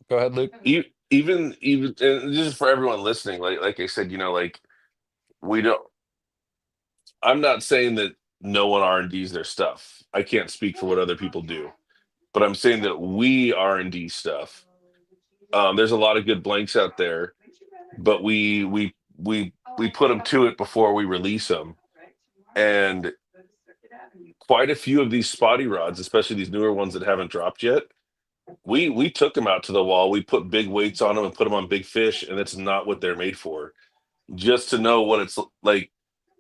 go ahead, Luke. even and just for everyone listening, like I said, like we don't. I'm not saying that no one R&Ds their stuff. I can't speak for what other people do, but I'm saying that we R&D stuff. There's a lot of good blanks out there, but we put them to it before we release them, and quite a few of these spotty rods, especially these newer ones that haven't dropped yet, we took them out to the wall. We put big weights on them and put them on big fish, and that's not what they're made for. Just to know what it's like.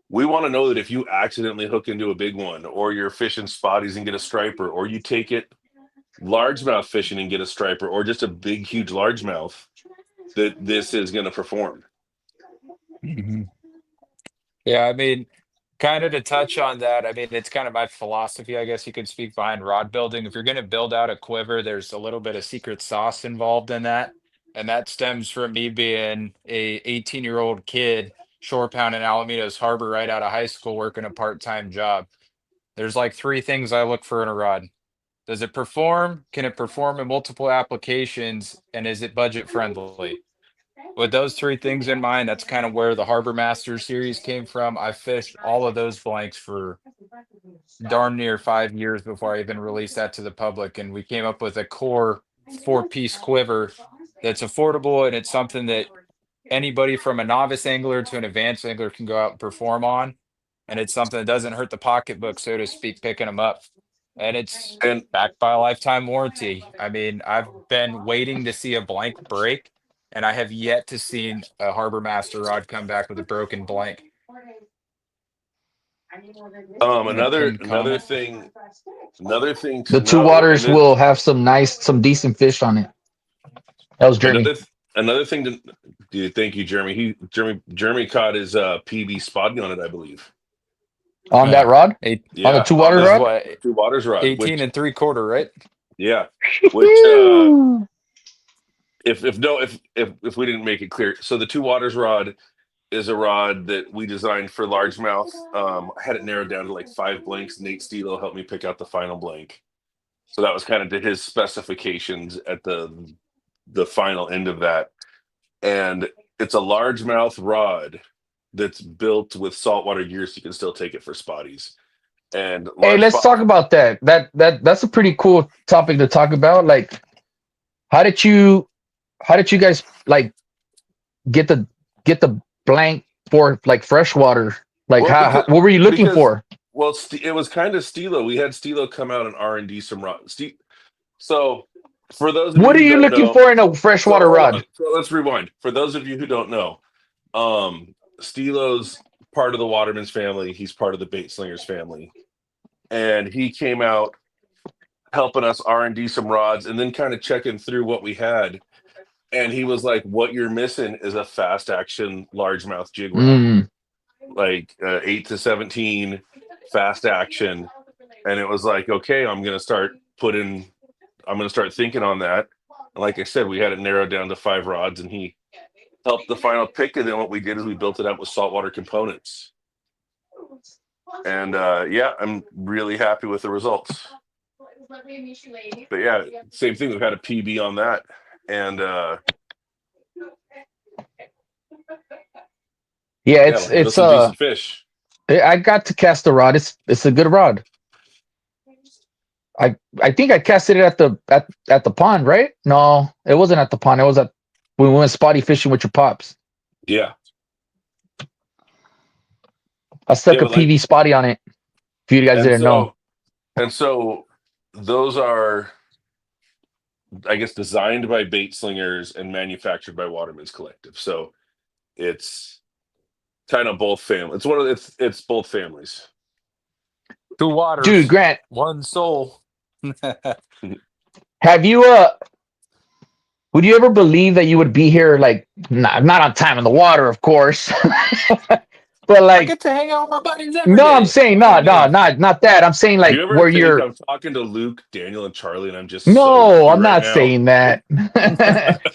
We want to know that if you accidentally hook into a big one, or you're fishing spotties and get a striper, or you take it largemouth fishing and get a striper, or just a big, huge largemouth, that this is going to perform. Mhm. Yeah, I mean, kind of to touch on that, I mean, it's kind of my philosophy, I guess you could speak behind rod building. If you're going to build out a quiver, there's a little bit of secret sauce involved in that. And that stems from me being a 18-year-old kid, shore pounding Alameda's Harbor right out of high school, working a part-time job. There's like three things I look for in a rod. Does it perform? Can it perform in multiple applications? And is it budget friendly? With those three things in mind, that's kind of where the Harbor Masters series came from. I fished all of those blanks for darn near 5 years before I even released that to the public. And we came up with a core four-piece quiver that's affordable, and it's something that anybody from a novice angler to an advanced angler can go out and perform on. And it's something that doesn't hurt the pocketbook, so to speak, picking them up. And it's And backed by a lifetime warranty. I mean, I've been waiting to see a blank break, and I have yet to see a Harbor Master rod come back with a broken blank. another Pinned another comment. thing another thing to The two know, and waters this will have some decent fish on it. That was Jeremy. another thing to thank you, Jeremy. Jeremy caught his PB spotting on it, I believe. On that Yeah. rod? Eight, On the Yeah, two on water is this rod? what, two waters rod, 18 which and three quarter, right? yeah, which if we didn't make it clear, so the two waters rod is a rod that we designed for largemouth. I had it narrowed down to like 5 blanks. Nate Stilo helped me pick out the final blank. So that was kind of to his specifications at the final end of that. And it's a largemouth rod that's built with saltwater gear, so you can still take it for spotties. And Hey, large let's spot. talk about that. That's a pretty cool topic to talk about. Like, how did you how did you guys like get the blank for like freshwater? Like, Well, how what were you looking because for? well, it was kind of Stilo. We had Stilo come out and R&D some rod. So for those of you What are who you don't looking know, for in a so freshwater hold on. rod? So let's rewind. For those of you who don't know, Stilo's part of the Waterman's family. He's part of the Bait Slingers family, and he came out helping us R&D some rods, and then kind of checking through what we had. And he was like, "What you're missing is a fast action largemouth jig rod, Mm. like 8 to 17, fast action." And it was like, okay, I'm gonna start thinking on that. And like I said, we had it narrowed down to 5 rods, and he helped the final pick. And then what we did is we built it out with saltwater components. And yeah, I'm really happy with the results. But yeah, same thing. We've had a PB on that, and Yeah, Yeah, it'll handle some decent fish. I got to cast the rod. It's a good rod. I think I casted it at the pond, right? No, it wasn't at the pond. It was at when we went spotty fishing with your pops. Yeah. I stuck Yeah, a but like, PV spotty on it. If you guys and didn't know. so those are, I guess, designed by bait slingers and manufactured by Waterman's Collective. So it's kind of both family. It's one of it's both families. Two waters, Dude, Grant, one soul. have you would you ever believe that you would be here like not on time in the water, of course. But I like get to hang out with my buddies every no, I'm day. saying What do you no, no, mean? not that. I'm saying Do you like ever where think you're I'm talking to Luke, Daniel, and Charlie, and I'm just so no, lucky I'm right not now? saying that.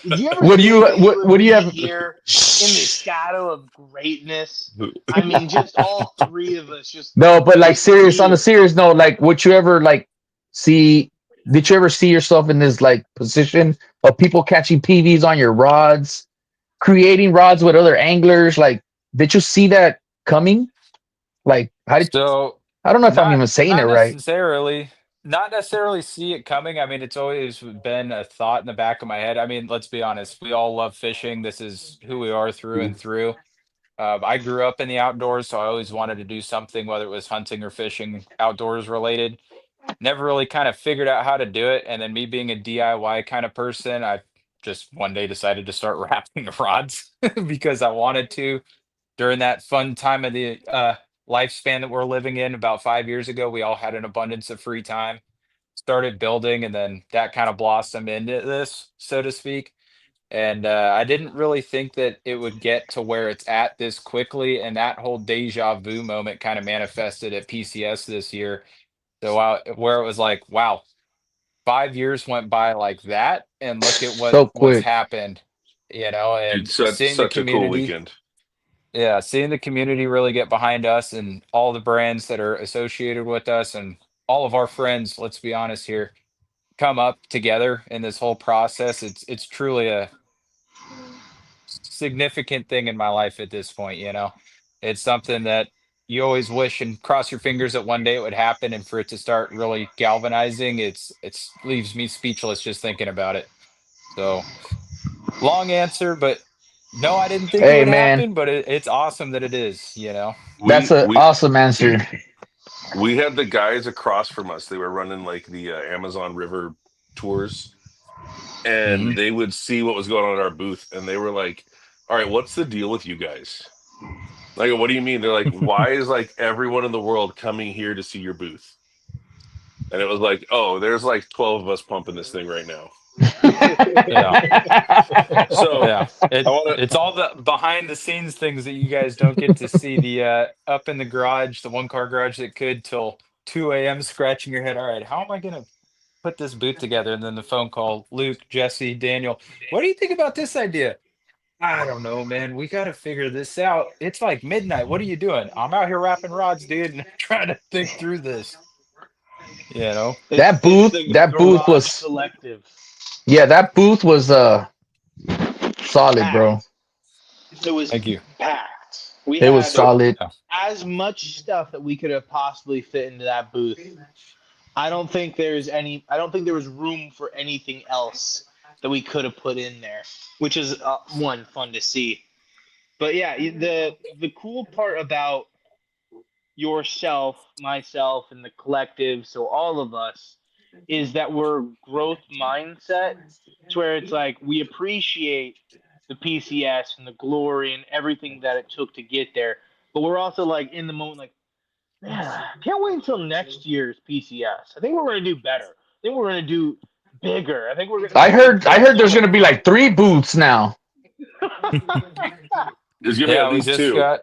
Do you ever Would you think that you would would you be have here in the shadow of greatness? I mean, just all three of us, no, but like just serious on the here. serious note, like would you ever like see did you ever see yourself in this like position of people catching PVs on your rods, creating rods with other anglers? Like, did you see that coming? Like, how did So I don't know if I'm not even saying it not right. necessarily not necessarily see it coming. I mean, it's always been a thought in the back of my head. I mean, let's be honest, we all love fishing. This is who we are through and through. I grew up in the outdoors, so I always wanted to do something, whether it was hunting or fishing, outdoors related. Never really kind of figured out how to do it. And then me being a DIY kind of person, I just one day decided to start wrapping rods because I wanted to. During that fun time of the lifespan that we're living in, about 5 years ago, we all had an abundance of free time, started building, and then that kind of blossomed into this, so to speak. And I didn't really think that it would get to where it's at this quickly. And that whole deja vu moment kind of manifested at PCS this year. So where it was like, wow, 5 years went by like that, and look at So what's quick. hasuppend, and It's seeing the such a cool community. weekend. Yeah, seeing the community really get behind us and all the brands that are associated with us and all of our friends, let's be honest here, come up together in this whole process. It's truly a significant thing in my life at this point. It's something that you always wish and cross your fingers that one day it would happen, and for it to start really galvanizing, it's leaves me speechless just thinking about it. So, long answer, but no, I didn't think it Hey would man, happen, but it's awesome that it is. that's We an we awesome answer. we had the guys across from us. They were running like the Amazon River tours, and Mhm. they would see what was going on at our booth, and they were like, "All right, what's the deal with you guys? Like, what do you mean?" They're like, "Why is like everyone in the world coming here to see your booth?" And it was like, "Oh, there's like 12 of us pumping this thing right now." Yeah. So Yeah. I It want it's all the behind the scenes things that you guys don't get to see. The up in the garage, the one car garage that could till 2 a.m. scratching your head. All right, how am I gonna put this boot together? And then the phone call, Luke, Jesse, Daniel. What do you think about this idea? I don't know, man. We gotta figure this out. It's like midnight. What are you doing? I'm out here wrapping rods, dude, and trying to think through this. You know? that It's booth, the that booth Garage was Collective. yeah, that booth was solid, bro. Packed. It was Thank you. packed. We It was had so solid. Yeah. as much stuff that we could have possibly fit into that booth. I don't think there's any. I don't think there was room for anything else that we could have put in there, which is one fun to see. But yeah, the cool part about yourself, myself, and the collective, so all of us, is that we're growth mindset to where it's like we appreciate the PCS and the glory and everything that it took to get there. But we're also like in the moment, like, man, can't wait until next year's PCS. I think we're going to do better. I think we're going to do bigger. I think we're going to do I heard there's so gonna be like 3 booths now. there's gonna be at Yeah, we least just two. got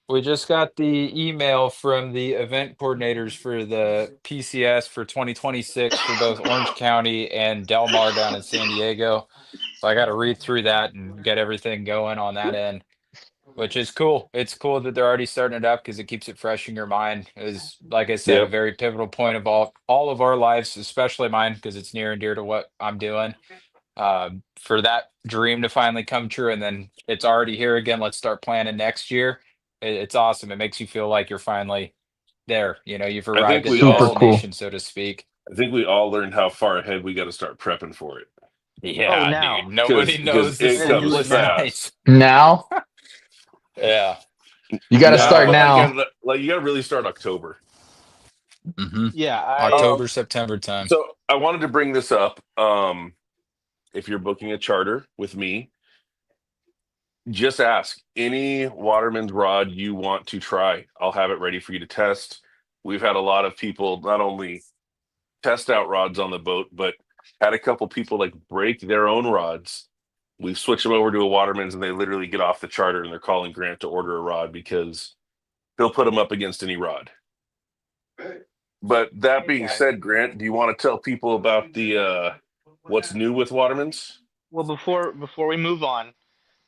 We just got the email from the event coordinators for the PCS for 2026 for both Orange County and Del Mar down in San Diego. So I got to read through that and get everything going on that end, which is cool. It's cool that they're already starting it up because it keeps it fresh in your mind. Is like I said, a Yep. very pivotal point of all of our lives, especially mine because it's near and dear to what I'm doing. for that dream to finally come true, and then it's already here again. Let's start planning next year. It's awesome. It makes you feel like you're finally there. You've I arrived think at we the Super all cool. destination, so to speak. I think we all learned how far ahead we got to start prepping for it Oh, Yeah, now. dude. Nobody because knows the it We're gonna do it comes sleepless now. fast. nights. Now Yeah. you got to start Now, now. like you got to really start October. Yeah, October, September time. So I wanted to bring this up. If you're booking a charter with me, just ask any Waterman's rod you want to try. I'll have it ready for you to test. We've had a lot of people not only test out rods on the boat, but had a couple people like break their own rods. We've switched them over to a Waterman's and they literally get off the charter and they're calling Grant to order a rod because he'll put them up against any rod. But that being said, Grant, do you want to tell people about the what's new with Waterman's? well, before we move on,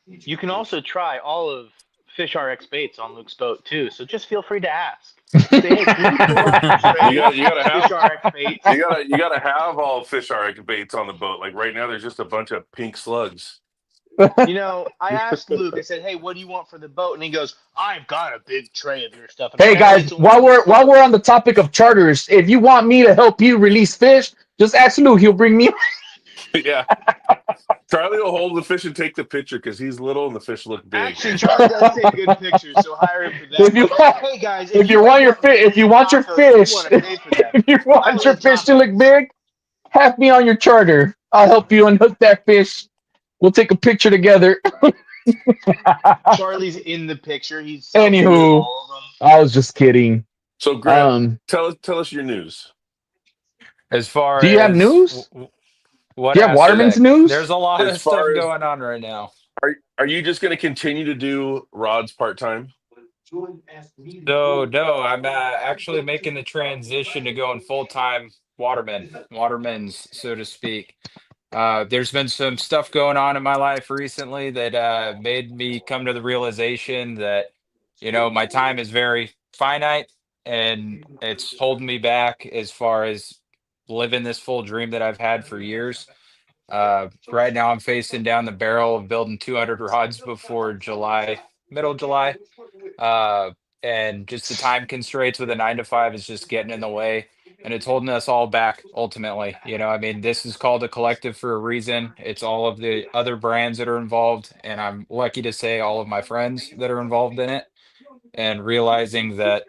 you can also try all of Fish RX baits on Luke's boat too. So just feel free to ask. Say, hey, can you pull out a tray You gotta of have Fish RX baits? you gotta have all fish RX baits on the boat. Like right now, there's just a bunch of pink slugs. I asked Luke. I said, "Hey, what do you want for the boat?" And he goes, "I've got a big tray of your stuff." And Hey apparently, guys, it's only while we're on the topic of charters, if you want me to help you release fish, just ask Lou. He'll bring me. Yeah, Charlie will hold the fish and take the picture because he's little and the fish look big. Actually, Charlie does take good pictures, so hire him for that. If you Hey guys, if you want your fish, if you want your fish, want to pay for that. if you want your Island fish to look tacos. big, have me on your charter. I'll help you unhook that fish. We'll take a picture together. Charlie's in the picture. He's Anywho, all of them. I was just kidding. So, Grant, tell us your news. As far Do you have as news? what Do you have Waterman's aspect? news? There's a lot As of stuff far as going on right now. are you just going to continue to do rods part time? No, I'm actually making the transition to going full-time waterman's, so to speak. There's been some stuff going on in my life recently that made me come to the realization that, my time is very finite and it's holding me back as far as living this full dream that I've had for years. Right now, I'm facing down the barrel of building 200 rods before July, middle July. Uh, and just the time constraints with a 9 to 5 is just getting in the way, and it's holding us all back ultimately. I mean, this is called a collective for a reason. It's all of the other brands that are involved, and I'm lucky to say all of my friends that are involved in it, and realizing that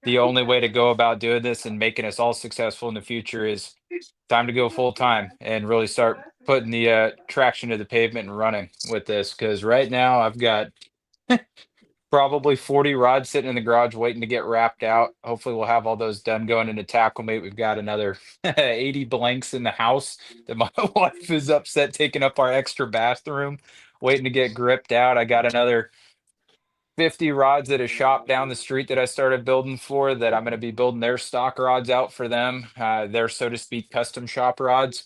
the only way to go about doing this and making us all successful in the future is time to go full time and really start putting the traction to the pavement and running with this. Because right now I've got probably 40 rods sitting in the garage waiting to get wrapped out. Hopefully we'll have all those done going into tackle mate. We've got another 80 blanks in the house that my wife is upset taking up our extra bathroom, waiting to get gripped out. I got another 50 rods at a shop down the street that I started building for, that I'm going to be building their stock rods out for them. Their, so to speak, custom shop rods.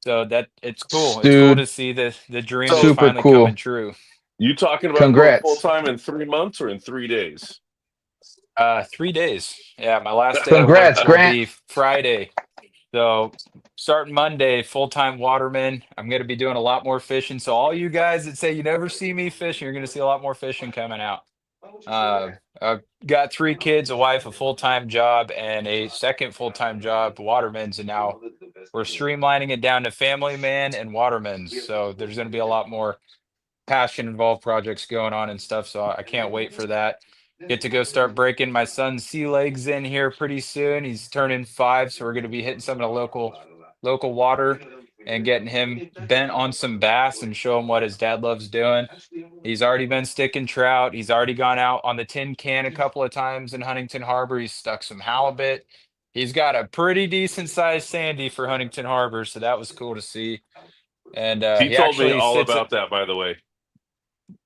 So that it's cool. It's cool Dude, to see the dream is So, super finally coming cool. true. you talking about going full Congrats. time in 3 months or in 3 days? 3 days. Yeah, my last day of work Congrats, will Grant. be Friday. So starting Monday, full-time waterman. I'm going to be doing a lot more fishing. So all you guys that say you never see me fishing, you're going to see a lot more fishing coming out. I've got 3 kids, a wife, a full-time job, and a second full-time job, waterman's. And now we're streamlining it down to family man and waterman's. So there's going to be a lot more passion involved projects going on and stuff. So I can't wait for that. Get to go start breaking my son's sea legs in here pretty soon. He's turning 5, so we're going to be hitting some of the local water and getting him bent on some bass and show him what his dad loves doing. He's already been sticking trout. He's already gone out on the tin can a couple of times in Huntington Harbor. He's stuck some halibut. He's got a pretty decent sized sandy for Huntington Harbor, so that was cool to see. And He he told me actually all sits about that, by the way.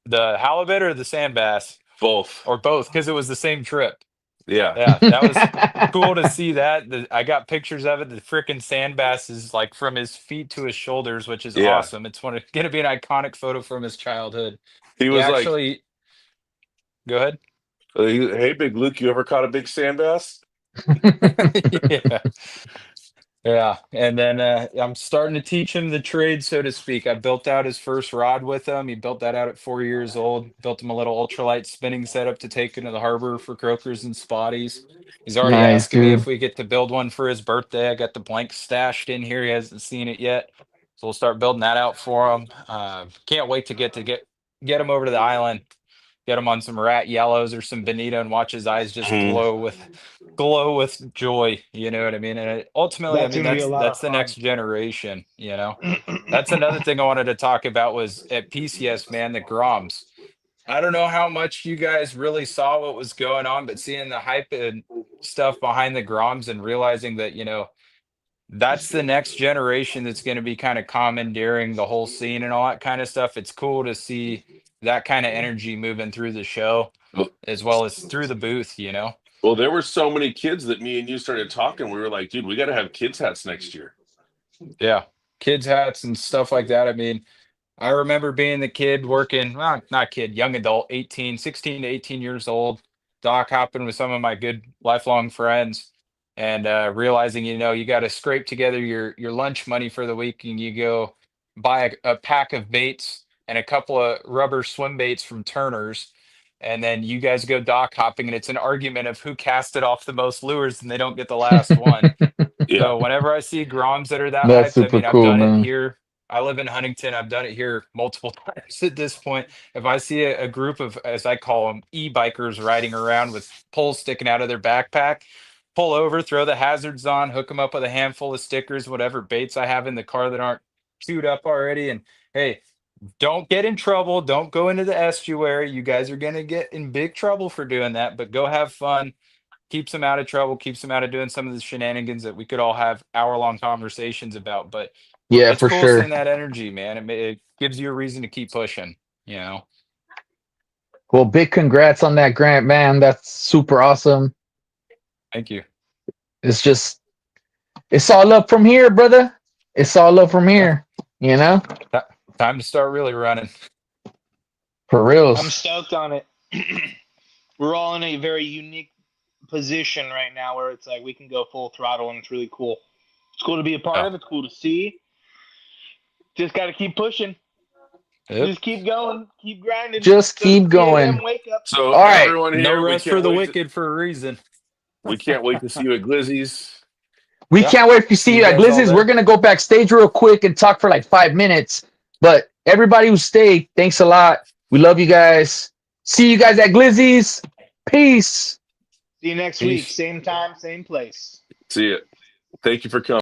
the halibut or the sand bass, Both. or both, because it was the same trip. Yeah. Yeah, that was cool to see that. I got pictures of it. The freaking sand bass is like from his feet to his shoulders, which is Yeah. awesome. It's going to be an iconic photo from his childhood. He He was like, actually, go ahead. hey, Big Luke, you ever caught a big sand bass? Yeah. Yeah, and then I'm starting to teach him the trade, so to speak. I built out his first rod with him. He built that out at 4 years old. Built him a little ultralight spinning setup to take into the harbor for croakers and spotties. He's already Nice, asking me dude. if we get to build one for his birthday. I got the blank stashed in here. He hasn't seen it yet, so we'll start building that out for him. Can't wait to get him over to the island, get him on some rat yellows or some bonito, and watch his eyes just Mhm. glow with joy. You know what I mean? And ultimately, I That's mean, gonna be a lot of that's the fun. next generation. That's another thing I wanted to talk about was at PCS, man, the Groms. I don't know how much you guys really saw what was going on, but seeing the hype and stuff behind the Groms and realizing that, that's the next generation that's going to be kind of commandeering the whole scene and all that kind of stuff. It's cool to see that kind of energy moving through the show Well, as well as through the booth. well, there were so many kids that me and you started talking. We were like, dude, we got to have kids hats next year. Yeah. Kids hats and stuff like that. I mean, I remember being the kid working, well, not kid, young adult, 18, 16 to 18 years old, dock hopping with some of my good lifelong friends and realizing, you got to scrape together your lunch money for the week and you go buy a pack of baits and a couple of rubber swim baits from Turner's. And then you guys go dock hopping and it's an argument of who casted off the most lures and they don't get the last one. Yeah. So whenever I see Groms that are that That's hyped, I super mean, I've cool, done it man. here. I live in Huntington. I've done it here multiple times at this point. If I see a group of, as I call them, e-bikers riding around with poles sticking out of their backpack, pull over, throw the hazards on, hook them up with a handful of stickers, whatever baits I have in the car that aren't chewed up already. And hey, don't get in trouble. Don't go into the estuary. You guys are going to get in big trouble for doing that, but go have fun, keeps them out of trouble, keeps them out of doing some of the shenanigans that we could all have hour-long conversations about. But Yeah, it's for cool sure. seeing that energy, man. It gives you a reason to keep pushing. Well, big congrats on that grant, man. That's super awesome. Thank you. It's just, it's all up from here, brother. It's all up from Ti- here, you know? Time to start really running. For I'm reals. stoked on it. We're all in a very unique position right now where it's like we can go full throttle and it's really cool. It's cool to be a part Oh, of. It's cool to see. Just got to keep pushing. yep. Just keep going. Keep grinding. Just So keep 3 going. a.m. wake up. So All right. everyone No here, rest for the wicked for a reason. we can't wait to see you at Glizzy's. We Yeah. can't wait to see See you you at guys all Glizzy's. We're there. going to go backstage real quick and talk for like 5 minutes. But everybody who stayed, thanks a lot. We love you guys. See you guys at Glizzy's. Peace. See you next week. Peace. Same time, same place. See you. Thank you for coming.